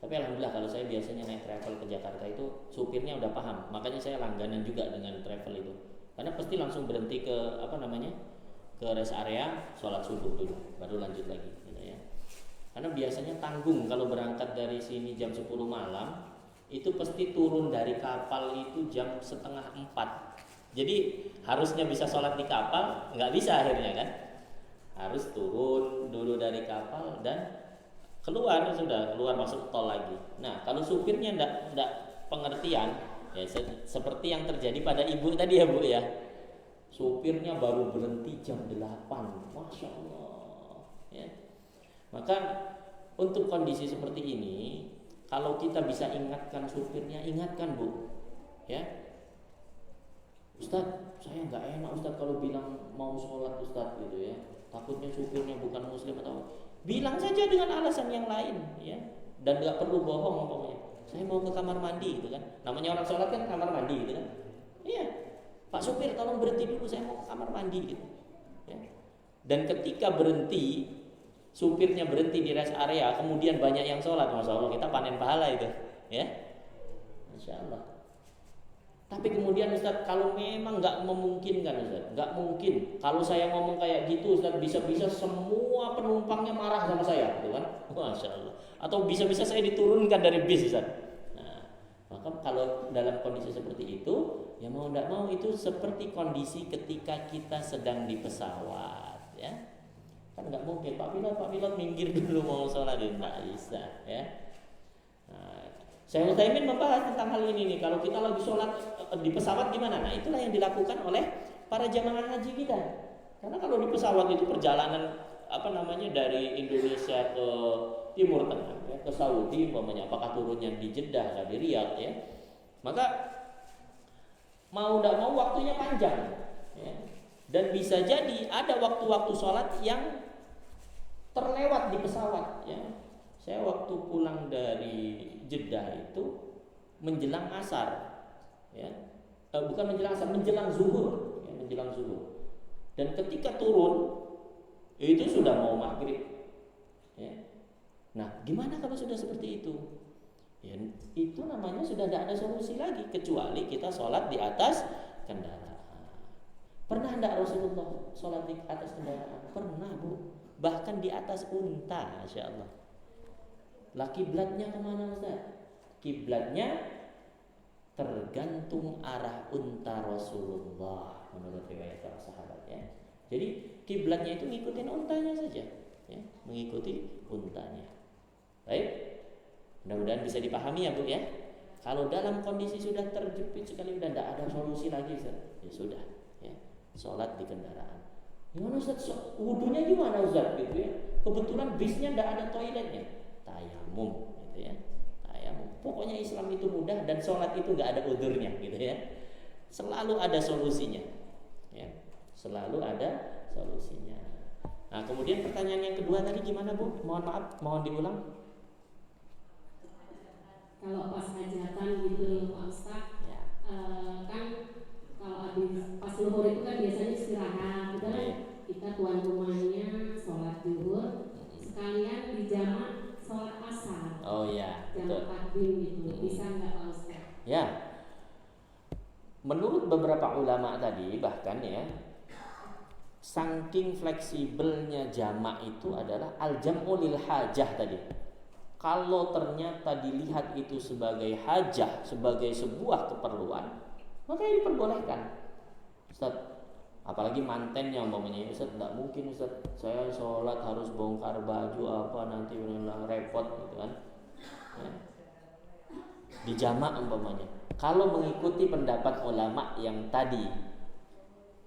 Tapi alhamdulillah kalau saya biasanya naik travel ke Jakarta itu supirnya udah paham, makanya saya langganan juga dengan travel itu, karena pasti langsung berhenti ke ke rest area, sholat subuh dulu, baru lanjut lagi. Karena biasanya tanggung kalau berangkat dari sini jam 10 malam, itu pasti turun dari kapal itu jam 3:30. Jadi harusnya bisa sholat di kapal, nggak bisa akhirnya kan. Harus turun dulu dari kapal dan keluar masuk tol lagi. Nah, kalau supirnya ndak pengertian, ya seperti yang terjadi pada ibu tadi ya Bu ya. Supirnya baru berhenti jam 8, Masya Allah ya. Maka untuk kondisi seperti ini, kalau kita bisa ingatkan supirnya, ingatkan Bu ya. Ustadz, saya nggak enak Ustadz kalau bilang mau sholat Ustadz gitu ya. Takutnya supirnya bukan muslim atau bilang saja dengan alasan yang lain ya, dan nggak perlu bohong umpamanya. Saya mau ke kamar mandi gitu kan. Namanya orang sholat kan kamar mandi gitu kan. Iya. Pak supir tolong berhenti dulu, saya mau ke kamar mandi gitu. Ya. Dan ketika berhenti, supirnya berhenti di rest area, kemudian banyak yang sholat, Masya Allah kita panen pahala itu, ya. Masya Allah. Tapi kemudian Ustaz, kalau memang nggak memungkinkan Ustaz, nggak mungkin. Kalau saya ngomong kayak gitu Ustaz, bisa-bisa semua penumpangnya marah sama saya, gitu kan? Masya Allah. Atau bisa-bisa saya diturunkan dari bis Ustaz. Nah, maka kalau dalam kondisi seperti itu, ya mau nggak mau itu seperti kondisi ketika kita sedang di pesawat, ya. Kan nggak mungkin Pak pilot minggir dulu mau sholat, nggak bisa, ya. Syekh Utsaimin membahas tentang hal ini nih. Kalau kita lagi sholat di pesawat gimana? Nah, itulah yang dilakukan oleh para jamaah haji kita. Karena kalau di pesawat itu perjalanan dari Indonesia ke Timur Tengah, ya, ke Saudi, umpamanya apakah turunnya di Jeddah atau di Riyadh, ya, maka mau tidak mau waktunya panjang, ya. Dan bisa jadi ada waktu-waktu sholat yang terlewat di pesawat, ya. Saya waktu pulang dari Jeddah itu menjelang asar, ya, bukan menjelang asar, menjelang zuhur, ya, menjelang zuhur. Dan ketika turun itu sudah mau maghrib, ya. Nah, gimana kalau sudah seperti itu? Ya, itu namanya sudah tidak ada solusi lagi kecuali kita sholat di atas kendaraan. Pernah tidak Rasulullah sholat di atas kendaraan? Pernah Bu, bahkan di atas unta, Masya Allah. Lah kiblatnya kemana Ustaz? Kiblatnya tergantung arah unta Rasulullah menurut riwayat para sahabat, ya. Jadi kiblatnya itu ngikutin untanya saja, ya, mengikuti untanya. Baik, mudah-mudahan bisa dipahami ya Bu ya. Kalau dalam kondisi sudah terjepit sekali, sudah tidak ada solusi lagi Ustaz, ya sudah, ya, sholat di kendaraan. Gimana Ustaz? Wudunya gimana Ustaz? Gitu ya. Kebetulan bisnya tidak ada toiletnya. Tayamum, gitu ya. Tayamum. Pokoknya Islam itu mudah dan sholat itu nggak ada udurnya, gitu ya. Selalu ada solusinya, ya. Selalu ada solusinya. Nah, kemudian pertanyaan yang kedua tadi gimana Bu? Mohon maaf, mohon diulang. Kalau pas hajatan gitu Pak Ustaz, ya. Kan kalau habis pas luhur itu kan biasanya istirahat, gitu kan? Kita tuan rumahnya sholat zuhur, sekalian dijamak sholat asar. Oh iya, jamak takdim gitu. Bisa nggak Pak Ustaz? Ya. Menurut beberapa ulama tadi bahkan ya, saking fleksibelnya jamak itu adalah al-jam'u lil hajah tadi. Kalau ternyata dilihat itu sebagai hajah, sebagai sebuah keperluan, maka ini diperbolehkan. Ustaz, apalagi mantennya umpamanya, Ustaz, tidak mungkin Ustaz, saya sholat harus bongkar baju apa nanti repot gitu kan, ya. Dijamak umpamanya. Kalau mengikuti pendapat ulama yang tadi,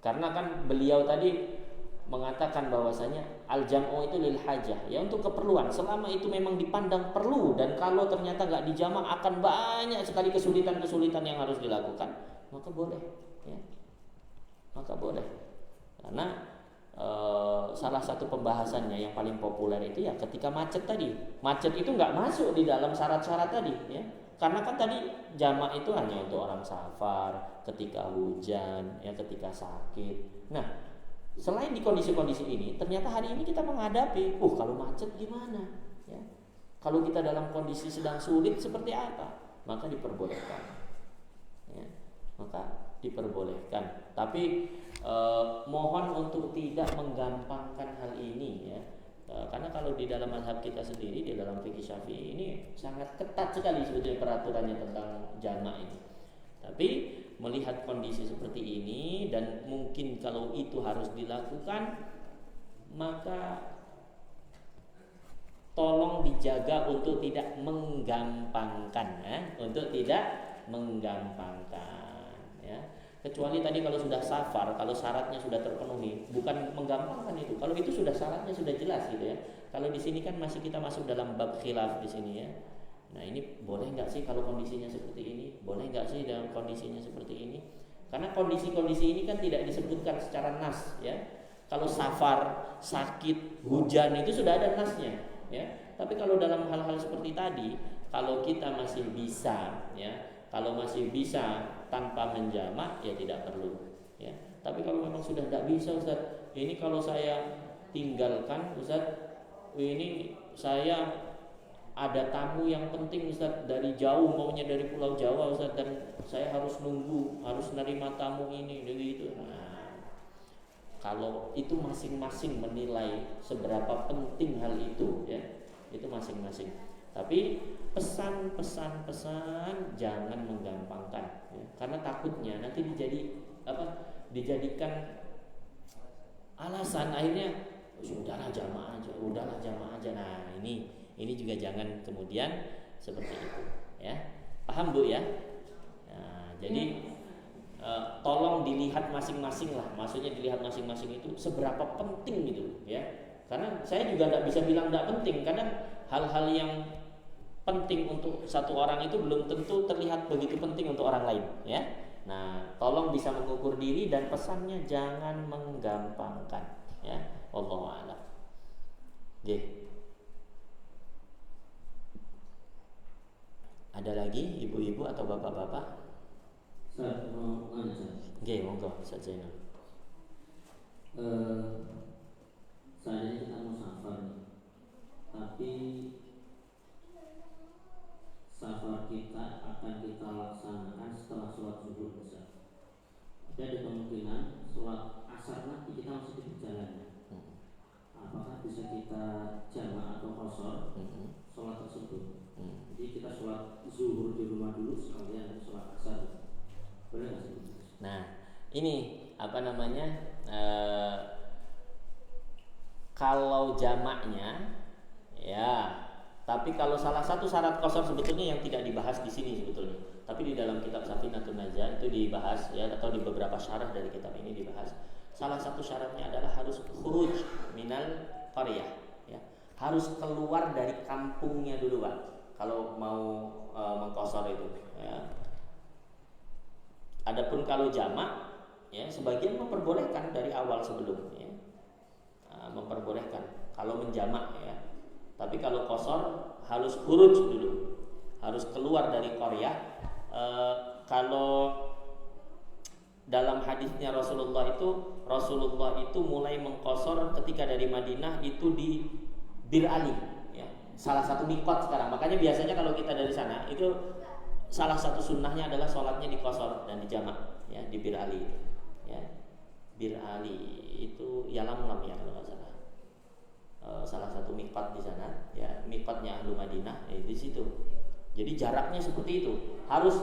karena kan beliau tadi mengatakan bahwasanya al-jam'u itu lil hajah, ya, untuk keperluan. Selama itu memang dipandang perlu, dan kalau ternyata nggak dijamak akan banyak sekali kesulitan-kesulitan yang harus dilakukan, maka boleh, ya. Maka boleh. Karena salah satu pembahasannya yang paling populer itu ya ketika macet tadi. Macet itu nggak masuk di dalam syarat-syarat tadi, ya. Karena kan tadi jamak itu hanya untuk orang safar, ketika hujan, ya, ketika sakit. Nah, selain di kondisi-kondisi ini, ternyata hari ini kita menghadapi, kalau macet gimana? Ya. Kalau kita dalam kondisi sedang sulit seperti apa? Maka diperbolehkan. Ya. Maka diperbolehkan. Tapi mohon untuk tidak menggampangkan hal ini, ya. Karena kalau di dalam mazhab kita sendiri, di dalam fikih Syafi'i ini sangat ketat sekali sebetulnya peraturannya tentang jamak ini. Tapi melihat kondisi seperti ini dan mungkin kalau itu harus dilakukan, maka tolong dijaga untuk tidak menggampangkan, untuk tidak menggampangkan, ya. Kecuali tadi kalau sudah safar, kalau syaratnya sudah terpenuhi, bukan menggampangkan itu. Kalau itu sudah syaratnya sudah jelas gitu ya. Kalau di sini kan masih kita masuk dalam bab khilaf di sini ya. Nah ini boleh nggak sih kalau kondisinya seperti ini? Boleh nggak sih dalam kondisinya seperti ini? Karena kondisi-kondisi ini kan tidak disebutkan secara nas ya. Kalau safar, sakit, hujan itu sudah ada nasnya ya. Tapi kalau dalam hal-hal seperti tadi, kalau kita masih bisa ya, kalau masih bisa tanpa menjamak ya tidak perlu ya. Tapi kalau memang sudah tidak bisa Ustaz, ini kalau saya tinggalkan Ustaz, ini saya ada tamu yang penting Ustaz dari jauh, maunya dari Pulau Jawa Ustaz, dan saya harus nunggu, harus nerima tamu ini gitu. Nah, kalau itu masing-masing menilai seberapa penting hal itu ya, itu masing-masing. Tapi pesan jangan menggampangkan ya. Karena takutnya nanti dijadikan alasan akhirnya udahlah jamaah aja. Nah, ini juga jangan kemudian seperti itu ya. Paham Bu ya? Nah, jadi tolong dilihat masing-masing lah. Maksudnya dilihat masing-masing itu seberapa penting gitu ya. Karena saya juga tidak bisa bilang tidak penting. Kadang hal-hal yang penting untuk satu orang itu belum tentu terlihat begitu penting untuk orang lain ya. Nah, tolong bisa mengukur diri dan pesannya jangan menggampangkan ya. Wallahu a'lam. Nggih. Ada lagi ibu-ibu atau bapak-bapak? Ustaz, mau Ustaz. Nggih, monggo Ustaz Zainal. Saya kita mau safar nih. Tapi safar kita akan kita laksanakan setelah sholat zuhur Ustaz. Tapi ada kemungkinan sholat asar nanti kita masih di perjalanan. Apakah bisa kita jamak atau qashar sholat tersebut? Jadi kita sholat zuhur di rumah dulu sekalian sholat asar. Boleh nggak sih? Nah, ini apa namanya? Kalau jamaknya, ya. Tapi kalau salah satu syarat qashar sebetulnya yang tidak dibahas di sini sebetulnya. Tapi di dalam kitab Safinatun Najah itu dibahas ya, atau di beberapa syarah dari kitab ini dibahas. Salah satu syaratnya adalah harus khuruj minal qaryah, ya. Harus keluar dari kampungnya dulu, Pak. Kalau mau mengqashar itu, ya. Adapun kalau jamak, ya sebagian memperbolehkan dari awal sebelum, ya. Memperbolehkan kalau menjamak, ya. Tapi kalau qashar harus khuruj dulu, harus keluar dari qaryah. Kalau dalam hadisnya Rasulullah itu mulai mengqashar ketika dari Madinah itu di Bir Ali, ya. Salah satu miqat sekarang. Makanya biasanya kalau kita dari sana itu salah satu sunnahnya adalah sholatnya di qashar dan di jamak, ya, di Bir Ali, ya. Bir Ali itu Yalamlam ya kalau nggak salah. Salah satu miqat di sana, ya, miqatnya Ahlu Madinah, ya, di situ. Jadi jaraknya seperti itu. Harus,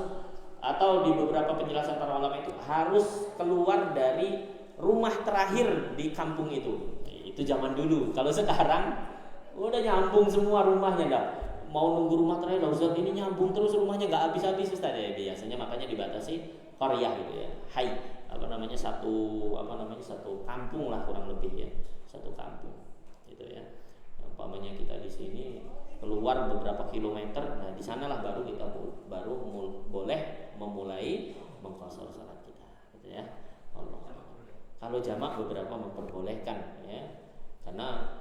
atau di beberapa penjelasan para ulama itu harus keluar dari rumah terakhir di kampung itu. Itu zaman dulu. Kalau sekarang udah nyambung semua rumahnya, dah. Mau nunggu rumah terakhir, Ustaz, ini nyambung terus rumahnya nggak habis-habis Ustaz, ya. Biasanya makanya dibatasi qaryah gitu ya. Satu kampung lah kurang lebih, ya. Satu kampung. Gitu ya. Umpamanya kita di sini keluar beberapa kilometer, nah di sanalah baru kita boleh memulai mengqashar salat kita, gitu ya. Allah. Kalau jamak beberapa memperbolehkan, ya, karena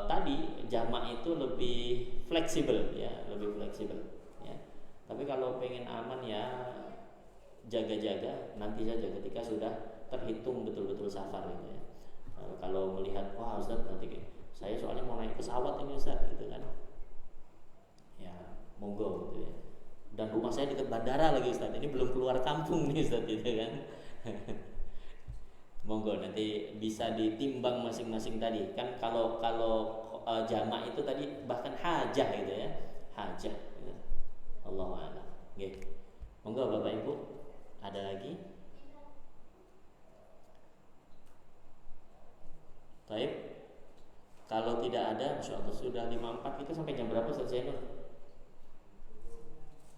tadi jamak itu lebih fleksibel, ya, lebih fleksibel, ya. Tapi kalau pengen aman, ya jaga-jaga nanti saja ketika sudah terhitung betul-betul safar, gitu ya. Kalau melihat, wah Ustaz, nanti saya soalnya mau naik pesawat ini Ustaz, gitu kan. Ya, monggo gitu ya. Dan rumah saya dekat bandara lagi Ustaz. Ini belum keluar kampung nih Ustaz, gitu kan. Monggo nanti bisa ditimbang masing-masing tadi. Kan kalau jamak itu tadi bahkan hajah gitu ya. Hajah gitu. Allahu a'lam. Nggih. Monggo Bapak Ibu, ada lagi? Baik. Kalau tidak ada, Masya Allah sudah 54. Kita sampai jam berapa selesai?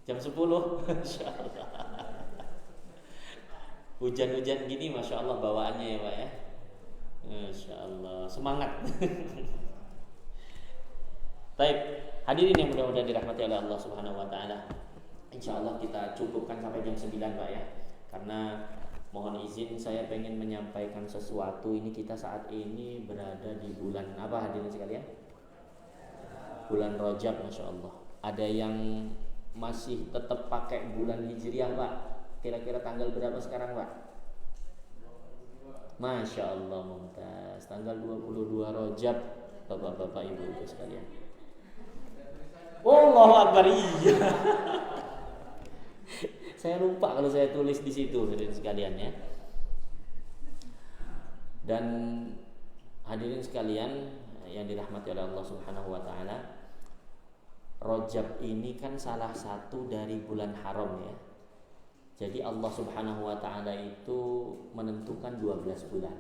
Jam 10. Masya Allah. Hujan-hujan gini Masya Allah bawaannya ya Pak ya. Masya Allah. Semangat. Baik, hadirin yang mudah-mudahan dirahmati oleh Allah Subhanahu wa taala. Insyaallah kita cukupkan sampai jam 9 Pak ya. Karena mohon izin saya pengen menyampaikan sesuatu. Ini kita saat ini berada di bulan apa hadirin sekalian? Bulan Rajab, Masya Allah. Ada yang masih tetap pakai bulan Hijriah Pak. Kira-kira tanggal berapa sekarang Pak? Masya Allah mumtaz. Tanggal 22 Rajab Bapak-bapak ibu-ibu sekalian. Allahu Akbar. Iya. Saya lupa kalau saya tulis di situ hadirin sekalian ya. Dan hadirin sekalian yang dirahmati oleh Allah Subhanahu wa taala, Rajab ini kan salah satu dari bulan haram ya. Jadi Allah Subhanahu wa taala itu menentukan 12 bulan.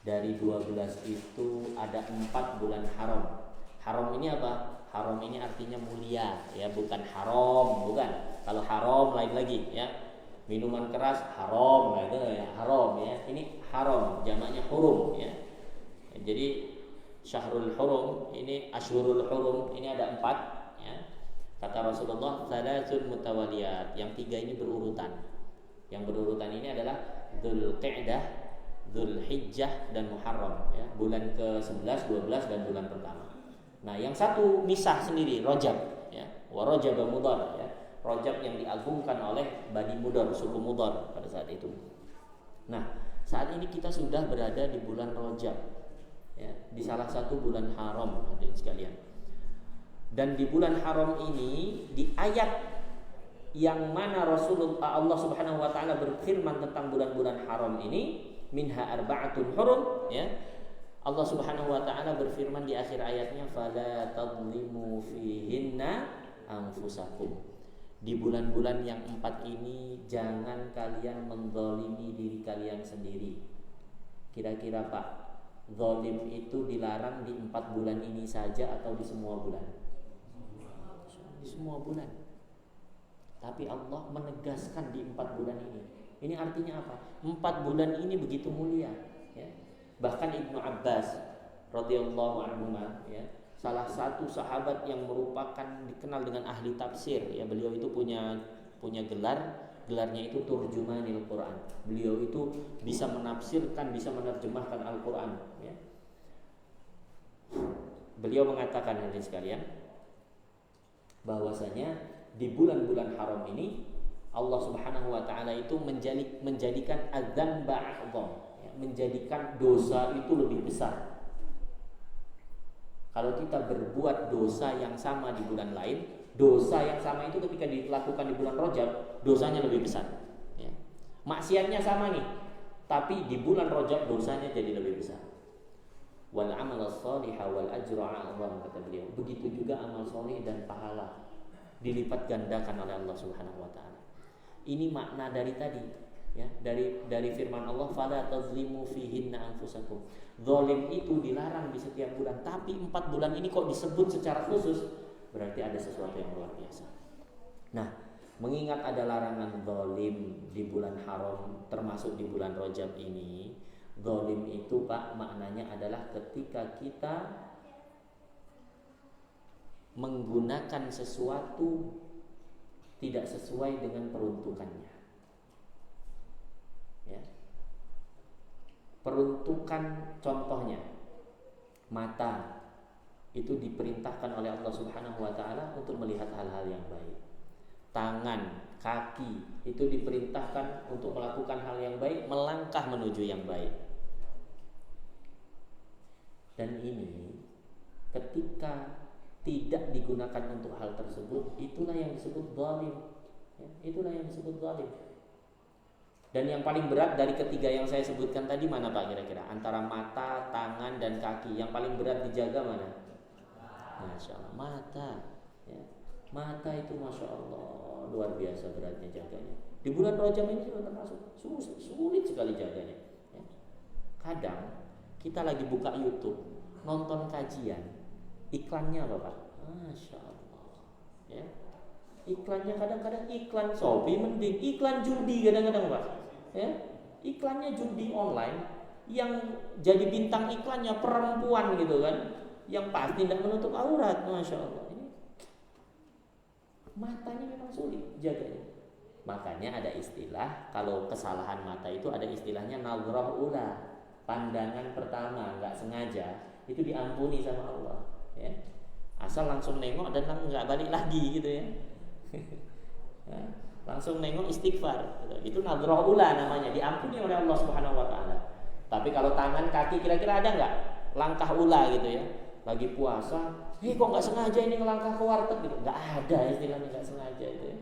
Dari 12 itu ada 4 bulan haram. Haram ini apa? Haram ini artinya mulia ya, bukan haram, bukan. Kalau haram lain lagi ya. Minuman keras haram, nah itu ya haram ya. Ini haram, jamaknya hurum ya. Jadi syahrul hurum ini, asyhurul hurum ini ada 4 ya. Kata Rasulullah, salasun mutawaliyat, yang 3 ini berurutan. Yang berurutan ini adalah Dzulqa'dah, Dzulhijjah dan Muharram ya. Bulan ke-11, 12 dan bulan pertama. Nah, yang satu misah sendiri, Rajab ya. Wa Rajab Mudhar ya. Rajab yang diagungkan oleh Bani Mudhar, suku Mudhar pada saat itu. Nah, saat ini kita sudah berada di bulan Rajab ya, di salah satu bulan haram hadirin sekalian. Dan di bulan haram ini, di ayat yang mana Rasulullah Allah Subhanahu wa taala berfirman tentang bulan-bulan haram ini, minha arba'atun hurum ya. Allah Subhanahu wa taala berfirman di akhir ayatnya, fala tadlimu fihinna anfusakum. Di bulan-bulan yang 4 ini jangan kalian menzalimi diri kalian sendiri. Kira-kira Pak, zalim itu dilarang di 4 bulan ini saja atau di semua bulan? Di semua bulan. Tapi Allah menegaskan di 4 bulan ini. Ini artinya apa? 4 bulan ini begitu mulia ya. Bahkan Ibnu Abbas radhiyallahu anhu ya, salah satu sahabat yang merupakan dikenal dengan ahli tafsir ya. Beliau itu punya gelarnya itu turjumanil Quran. Beliau itu bisa menafsirkan, bisa menerjemahkan Al-Quran ya. Beliau mengatakan hadirin sekalian bahwasanya di bulan-bulan haram ini Allah Subhanahu wa taala itu menjadikan adzan ba'dham, menjadikan dosa itu lebih besar. Kalau kita berbuat dosa yang sama di bulan lain, dosa yang sama itu ketika dilakukan di bulan Rajab, dosanya lebih besar ya. Maksiatnya sama nih, tapi di bulan Rajab dosanya jadi lebih besar. Wal amal shaliha wal ajru a'zam, kata beliau. Begitu juga amal soleh dan pahala dilipat gandakan oleh Allah Subhanahu wa taala. Ini makna dari tadi ya, dari firman Allah, fala tazlimu fihinna anfusakum. Zalim itu dilarang di setiap bulan, tapi 4 bulan ini kok disebut secara khusus, berarti ada sesuatu yang luar biasa. Nah, mengingat ada larangan zalim di bulan haram termasuk di bulan Rajab ini, zalim itu Pak maknanya adalah ketika kita menggunakan sesuatu tidak sesuai dengan peruntukannya ya. Peruntukan contohnya, mata itu diperintahkan oleh Allah Subhanahu wa taala untuk melihat hal-hal yang baik. Tangan, kaki itu diperintahkan untuk melakukan hal yang baik, melangkah menuju yang baik. Dan ini ketika tidak digunakan untuk hal tersebut, itulah yang disebut zalim ya, itulah yang disebut zalim. Dan yang paling berat dari ketiga yang saya sebutkan tadi mana Pak kira-kira? Antara mata, tangan, dan kaki, yang paling berat dijaga mana? Masya Allah, mata ya. Mata itu Masya Allah luar biasa beratnya jaganya. Di bulan Rajab ini sudah termasuk sulit sekali jaganya ya. Kadang kita lagi buka YouTube, nonton kajian, iklannya apa Pak? Masya Allah, ya. Iklannya kadang-kadang iklan Shopee mending, iklan judi kadang-kadang Pak, ya. Iklannya judi online, yang jadi bintang iklannya perempuan gitu kan, yang pasti tidak menutup aurat. Masya Allah, ini matanya memang sulit jaganya. Makanya ada istilah, kalau kesalahan mata itu ada istilahnya nazrah ula, pandangan pertama nggak sengaja itu diampuni sama Allah, ya. Asal langsung nengok dan nggak balik lagi gitu ya. Ya, langsung nengok istighfar, itu nazrah ula namanya, diampuni oleh Allah Subhanahu Wa Taala. Tapi kalau tangan kaki kira-kira ada nggak langkah ula gitu ya? Lagi puasa, kok nggak sengaja ini ngelangkah ke warteg gitu? Nggak ada istilahnya nggak sengaja itu ya.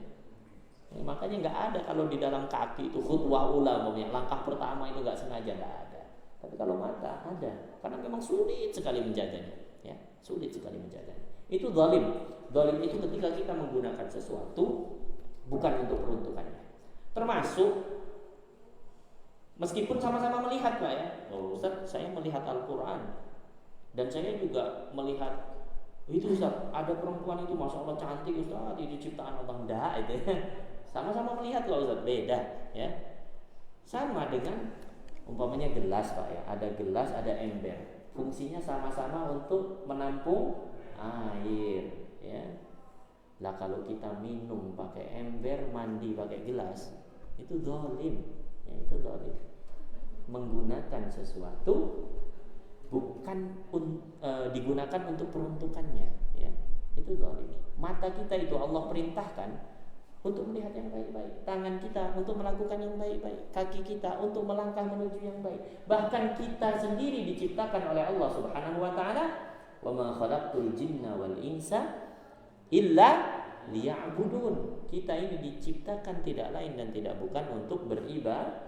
Makanya nggak ada kalau di dalam kaki itu khutwah ula, langkah pertama itu nggak sengaja, nggak ada. Tapi kalau mata ada, karena memang sulit sekali menjaganya, ya, sulit sekali menjaganya. Itu zalim. Zalim itu ketika kita menggunakan sesuatu bukan untuk peruntukannya. Termasuk meskipun sama-sama melihat Pak ya, Ustaz saya melihat Al-Quran dan saya juga melihat itu Ustaz, ada perempuan itu Masya Allah cantik Ustaz, itu ciptaan Allah. Enggak itu ya. Sama-sama melihat loh Ustaz, beda ya. Sama dengan umpamanya gelas Pak ya, ada gelas, ada ember, fungsinya sama-sama untuk menampung air ya. Lah kalau kita minum pakai ember, mandi pakai gelas, itu zalim ya, itu zalim. Menggunakan sesuatu bukan digunakan untuk peruntukannya ya, itu zalim. Mata kita itu Allah perintahkan untuk melihat yang baik-baik, tangan kita untuk melakukan yang baik-baik, kaki kita untuk melangkah menuju yang baik. Bahkan kita sendiri diciptakan oleh Allah Subhanahu Wa Taala, wa ma khalaqtul jinna wal insa illa liya'budun. Kita ini diciptakan tidak lain dan tidak bukan untuk beribadah.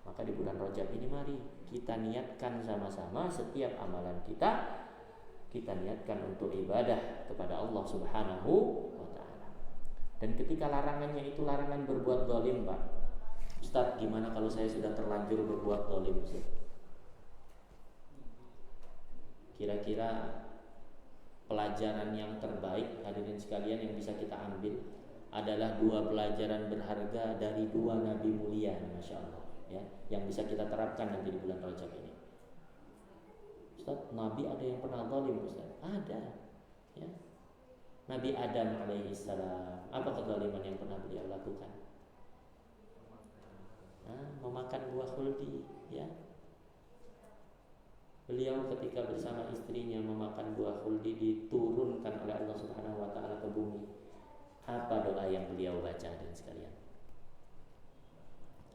Maka di bulan Rajab ini mari kita niatkan sama-sama setiap amalan kita niatkan untuk ibadah kepada Allah Subhanahu wa Ta'ala. Dan ketika larangannya itu larangan berbuat zalim Pak. Ustaz, gimana kalau saya sudah terlanjur berbuat zalim Ustaz? Kira-kira pelajaran yang terbaik hadirin sekalian yang bisa kita ambil adalah 2 pelajaran berharga dari 2 nabi mulia, Masya Allah ya, yang bisa kita terapkan nanti di bulan Rajab ini. Ustaz, nabi ada yang pernah zalim Ustaz? Ada ya. Nabi Adam alaihissalam, apa kezaliman yang pernah beliau lakukan? Memakan buah khuldi ya. Beliau ketika bersama istrinya memakan buah khuldi diturunkan oleh Allah Subhanahu wa Ta'ala ke bumi. Apa doa yang beliau baca dan sekalian?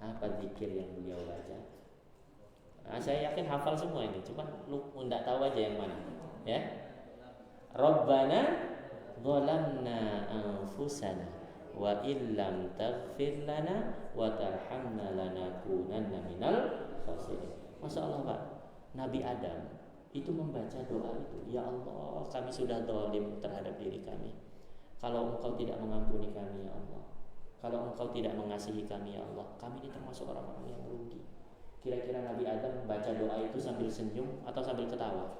Apa zikir yang beliau baca? Saya yakin hafal semua ini, cuma lu enggak tahu aja yang mana. Ya. Rabbana zalamna anfusana wa illam taghfir lana wa tarhamna lanakunanna minal khasirin. Masyaallah Pak. Nabi Adam itu membaca doa itu, ya Allah, kami sudah zalim terhadap diri kami. Kalau Engkau tidak mengampuni kami ya Allah, kalau Engkau tidak mengasihi kami ya Allah, kami ini termasuk orang-orang yang rugi. Kira-kira Nabi Adam membaca doa itu sambil senyum atau sambil ketawa?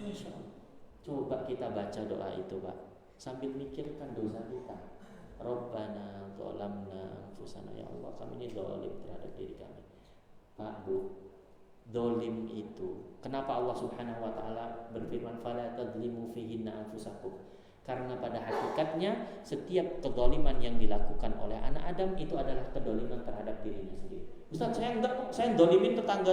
Masya Allah. Coba kita baca doa itu Pak, sambil mikirkan dosa kita. Rabbana zalamna anfusana, ya Allah, kami ini zalim terhadap diri kami. Pak, Bu, zalim itu, kenapa Allah Subhanahu wa Ta'ala berfirman fala tadzlimu fihinna anfusakum? Karena pada hakikatnya setiap kezaliman yang dilakukan oleh anak Adam itu adalah kezaliman terhadap dirinya sendiri. Ustaz, saya enggak, saya zalimin tetangga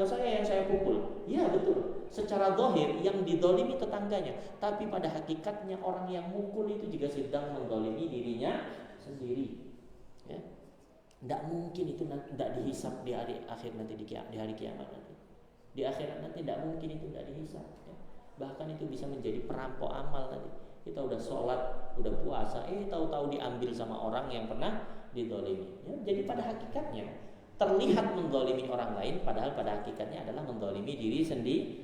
saya yang saya pukul. Iya betul, secara zahir yang dizalimi tetangganya, tapi pada hakikatnya orang yang mukul itu juga sedang menzalimi dirinya sendiri. Ya. Tidak mungkin itu tidak dihisap di hari akhir nanti, di hari kiamat nanti. Di akhirat nanti tidak mungkin itu tidak dihisap ya. Bahkan itu bisa menjadi perampok amal nanti. Kita udah sholat, udah puasa, tahu-tahu diambil sama orang yang pernah dizalimi ya. Jadi pada hakikatnya terlihat menzalimi orang lain, padahal pada hakikatnya adalah menzalimi diri sendiri.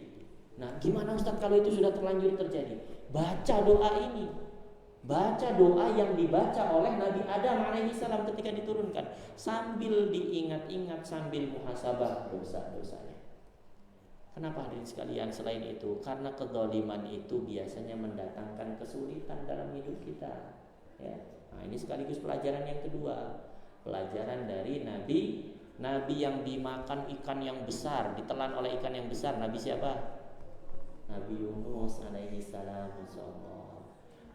Nah gimana Ustaz kalau itu sudah terlanjur terjadi? Baca doa ini, baca doa yang dibaca oleh Nabi Adam alaihissalam ketika diturunkan, sambil diingat-ingat, sambil muhasabah dosa-dosanya. Kenapa hadirin sekalian? Selain itu, karena kezaliman itu biasanya mendatangkan kesulitan dalam hidup kita. Ya. Nah, ini sekaligus pelajaran yang kedua. Pelajaran dari Nabi yang dimakan ikan yang besar, ditelan oleh ikan yang besar. Nabi siapa? Nabi Yunus alaihi salam. Insyaallah.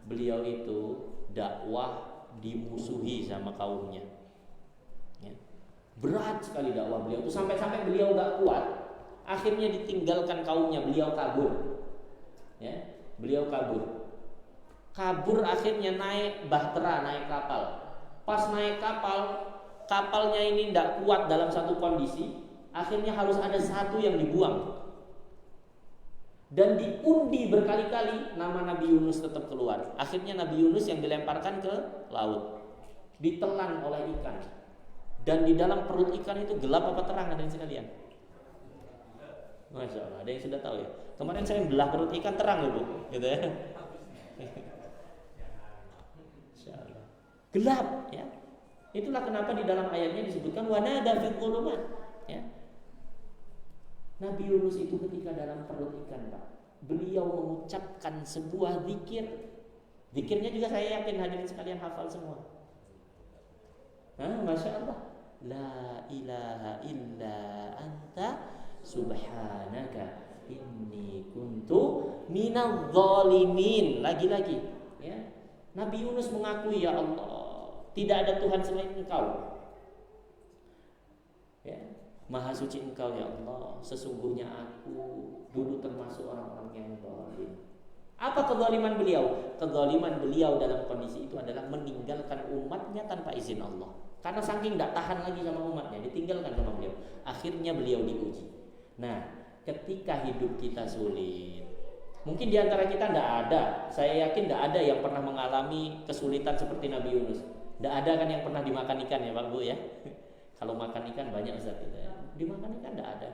Beliau itu dakwah dimusuhi sama kaumnya. Ya. Berat sekali dakwah beliau itu sampai beliau gak kuat. Akhirnya ditinggalkan kaumnya, beliau kabur. Ya, beliau kabur. Kabur akhirnya naik bahtera, naik kapal. Pas naik kapal, kapalnya ini tidak kuat dalam satu kondisi. Akhirnya harus ada satu yang dibuang. Dan diundi berkali-kali, nama Nabi Yunus tetap keluar. Akhirnya Nabi Yunus yang dilemparkan ke laut, ditelan oleh ikan. Dan di dalam perut ikan itu gelap apa terang, ada yang sekalian? Masya Allah, ada yang sudah tahu ya. Kemarin saya belah perut ikan terang loh Bu, gitu ya. Masya Allah. Gelap ya. Itulah kenapa di dalam ayatnya disebutkan wanada fil dhulumat ya. Nabi Yunus itu ketika dalam perut ikan, Pak, beliau mengucapkan sebuah zikir. Zikirnya juga saya yakin hadirin sekalian hafal semua. Masya Allah. La ilaha illa anta subhanaka inni kuntu minadh dhalimin. Lagi-lagi ya. Nabi Yunus mengakui, ya Allah, tidak ada Tuhan selain Engkau. Ya, Maha suci Engkau ya Allah. Sesungguhnya aku dulu termasuk orang-orang yang zalim. Apa kezaliman beliau? Kezaliman beliau dalam kondisi itu adalah meninggalkan umatnya tanpa izin Allah. Karena saking tidak tahan lagi sama umatnya, ditinggalkan sama beliau. Akhirnya beliau diuji. Nah, ketika hidup kita sulit, mungkin di antara kita tidak ada, saya yakin tidak ada yang pernah mengalami kesulitan seperti Nabi Yunus. Tidak ada kan yang pernah dimakan ikan ya Pak Bu ya? Kalau makan ikan banyak Ustaz kita ya. Dimakan ikan tidak ada.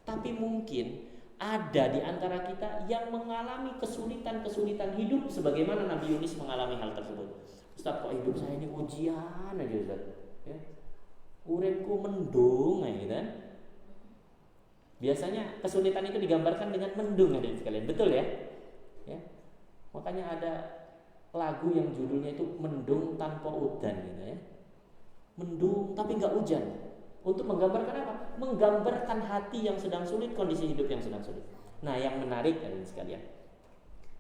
Tapi mungkin ada di antara kita yang mengalami kesulitan-kesulitan hidup sebagaimana Nabi Yunus mengalami hal tersebut. Ustaz, kok hidup saya ini ujian aja Ustaz ya? Uripku mendung ya gitu kan. Biasanya kesulitan itu digambarkan dengan mendung ya sekalian. Betul ya? Ya. Makanya ada lagu yang judulnya itu Mendung Tanpa Udan gitu ya. Mendung tapi enggak hujan. Untuk menggambarkan apa? Menggambarkan hati yang sedang sulit, kondisi hidup yang sedang sulit. Nah, yang menarik kalian sekalian,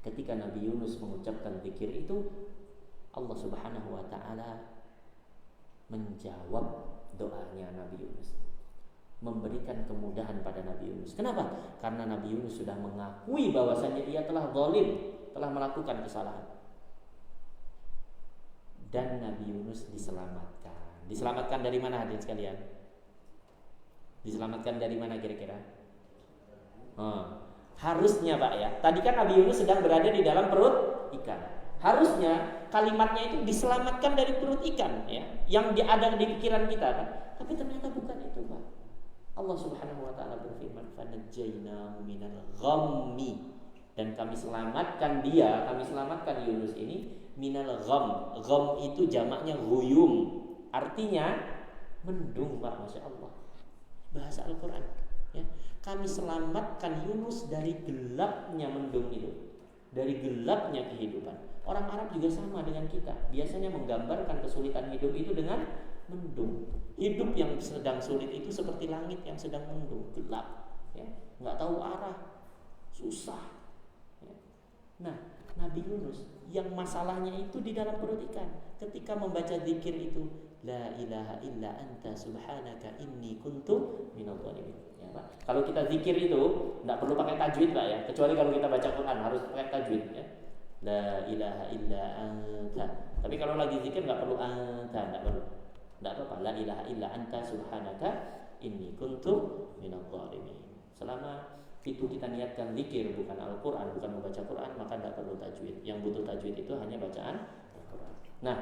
ketika Nabi Yunus mengucapkan zikir itu, Allah Subhanahu wa taala menjawab doanya Nabi Yunus, memberikan kemudahan pada Nabi Yunus. Kenapa? Karena Nabi Yunus sudah mengakui bahwasannya dia telah zalim, telah melakukan kesalahan. Dan Nabi Yunus diselamatkan. Diselamatkan dari mana hadirin sekalian? Diselamatkan dari mana kira-kira? Harusnya Pak ya. Tadi kan Nabi Yunus sedang berada di dalam perut ikan. Harusnya kalimatnya itu diselamatkan dari perut ikan ya, yang ada di pikiran kita kan. Tapi ternyata bukan itu Pak. Allah Subhanahu wa taala berfirman, "Fanajjaynahu minal ghammi." Dan kami selamatkan dia, kami selamatkan Yunus ini minal gham. Gham itu jamaknya ghuyum. Artinya mendung Pak, Masya Allah. Bahasa Al-Quran ya. Kami selamatkan Yunus dari gelapnya mendung itu, dari gelapnya kehidupan. Orang Arab juga sama dengan kita, biasanya menggambarkan kesulitan hidup itu dengan mendung. Hidup yang sedang sulit itu seperti langit yang sedang mendung, gelap ya, nggak tahu arah, susah ya. Nah, Nabi Yunus yang masalahnya itu di dalam perut ikan, ketika membaca zikir itu, la ilaha illa anta subhanaka inni kuntu minadh dhalimin ya Pak. Kalau kita zikir itu enggak perlu pakai tajwid Pak ya, kecuali kalau kita baca Quran harus pakai tajwid ya. La ilaha illa anta. Tapi kalau lagi zikir enggak perlu anta, enggak perlu. Enggak apa-apa, la ilaha illa anta subhanaka inni kuntu minadh dhalimin. Selama itu kita niatkan zikir bukan Al-Quran, bukan membaca Quran, maka tidak perlu tajwid. Yang butuh tajwid itu hanya bacaan Al-Quran. Nah,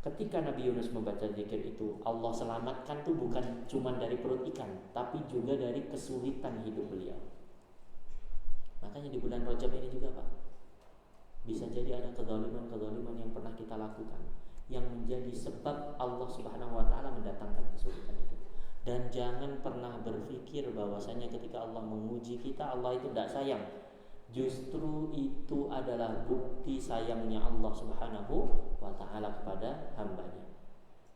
ketika Nabi Yunus membaca zikir itu, Allah selamatkan tuh bukan cuma dari perut ikan, tapi juga dari kesulitan hidup beliau. Makanya di bulan Rajab ini juga Pak, bisa jadi ada kezaliman-kezaliman yang pernah kita lakukan, yang menjadi sebab Allah Subhanahu wa taala mendatangkan kesulitan itu. Dan jangan pernah berpikir bahwasanya ketika Allah menguji kita, Allah itu tidak sayang. Justru itu adalah bukti sayangnya Allah Subhanahu wa ta'ala kepada hambanya.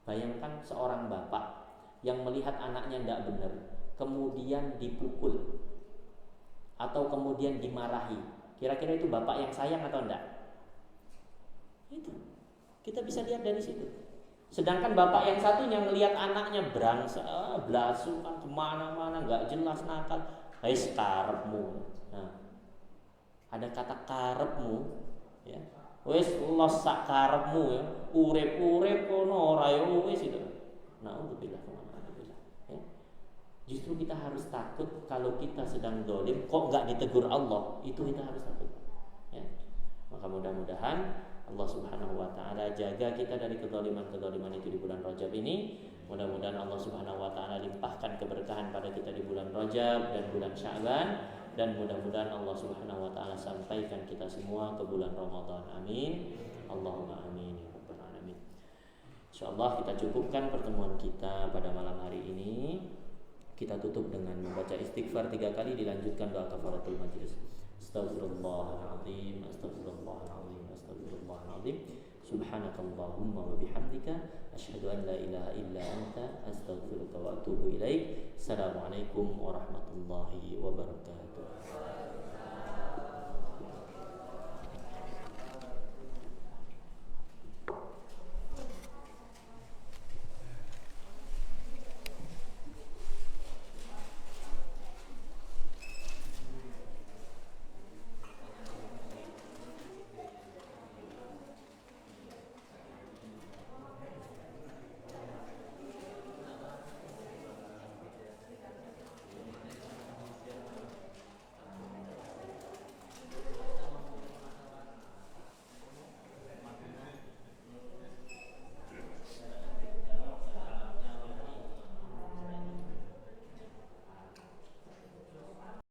Bayangkan seorang bapak yang melihat anaknya tidak benar, kemudian dipukul atau kemudian dimarahi. Kira-kira itu bapak yang sayang atau enggak? Itu kita bisa lihat dari situ. Sedangkan bapak yang satunya melihat anaknya belasukan kemana-mana, nggak jelas, nakal, karepmu. Nah, ada kata karepmu, ya. Wes los sak karepmu, ya. Urip-urip kono ora yo wis itu. Naudzubillah. Ya. Justru kita harus takut kalau kita sedang dolim kok nggak ditegur Allah, itu kita harus takut. Ya. Maka mudah-mudahan Allah Subhanahu wa ta'ala jaga kita dari kezaliman-kezaliman itu di bulan Rajab ini. Mudah-mudahan Allah Subhanahu wa ta'ala limpahkan keberkahan pada kita di bulan Rajab dan bulan Sya'ban, dan mudah-mudahan Allah Subhanahu wa ta'ala sampaikan kita semua ke bulan Ramadan. Amin. Allahumma amin ya rabbal alamin. Insyaallah kita cukupkan pertemuan kita pada malam hari ini. Kita tutup dengan membaca istighfar 3 kali, dilanjutkan doa kafaratul majlis. Astaghfirullahaladzim, astaghfirullahaladzim, astaghfirullahaladzim. Subhanakallahumma wa bihamdika asyhadu an la ilaha illa anta astaghfiruka wa atubu ilaik. Assalamualaikum warahmatullahi wabarakatuh.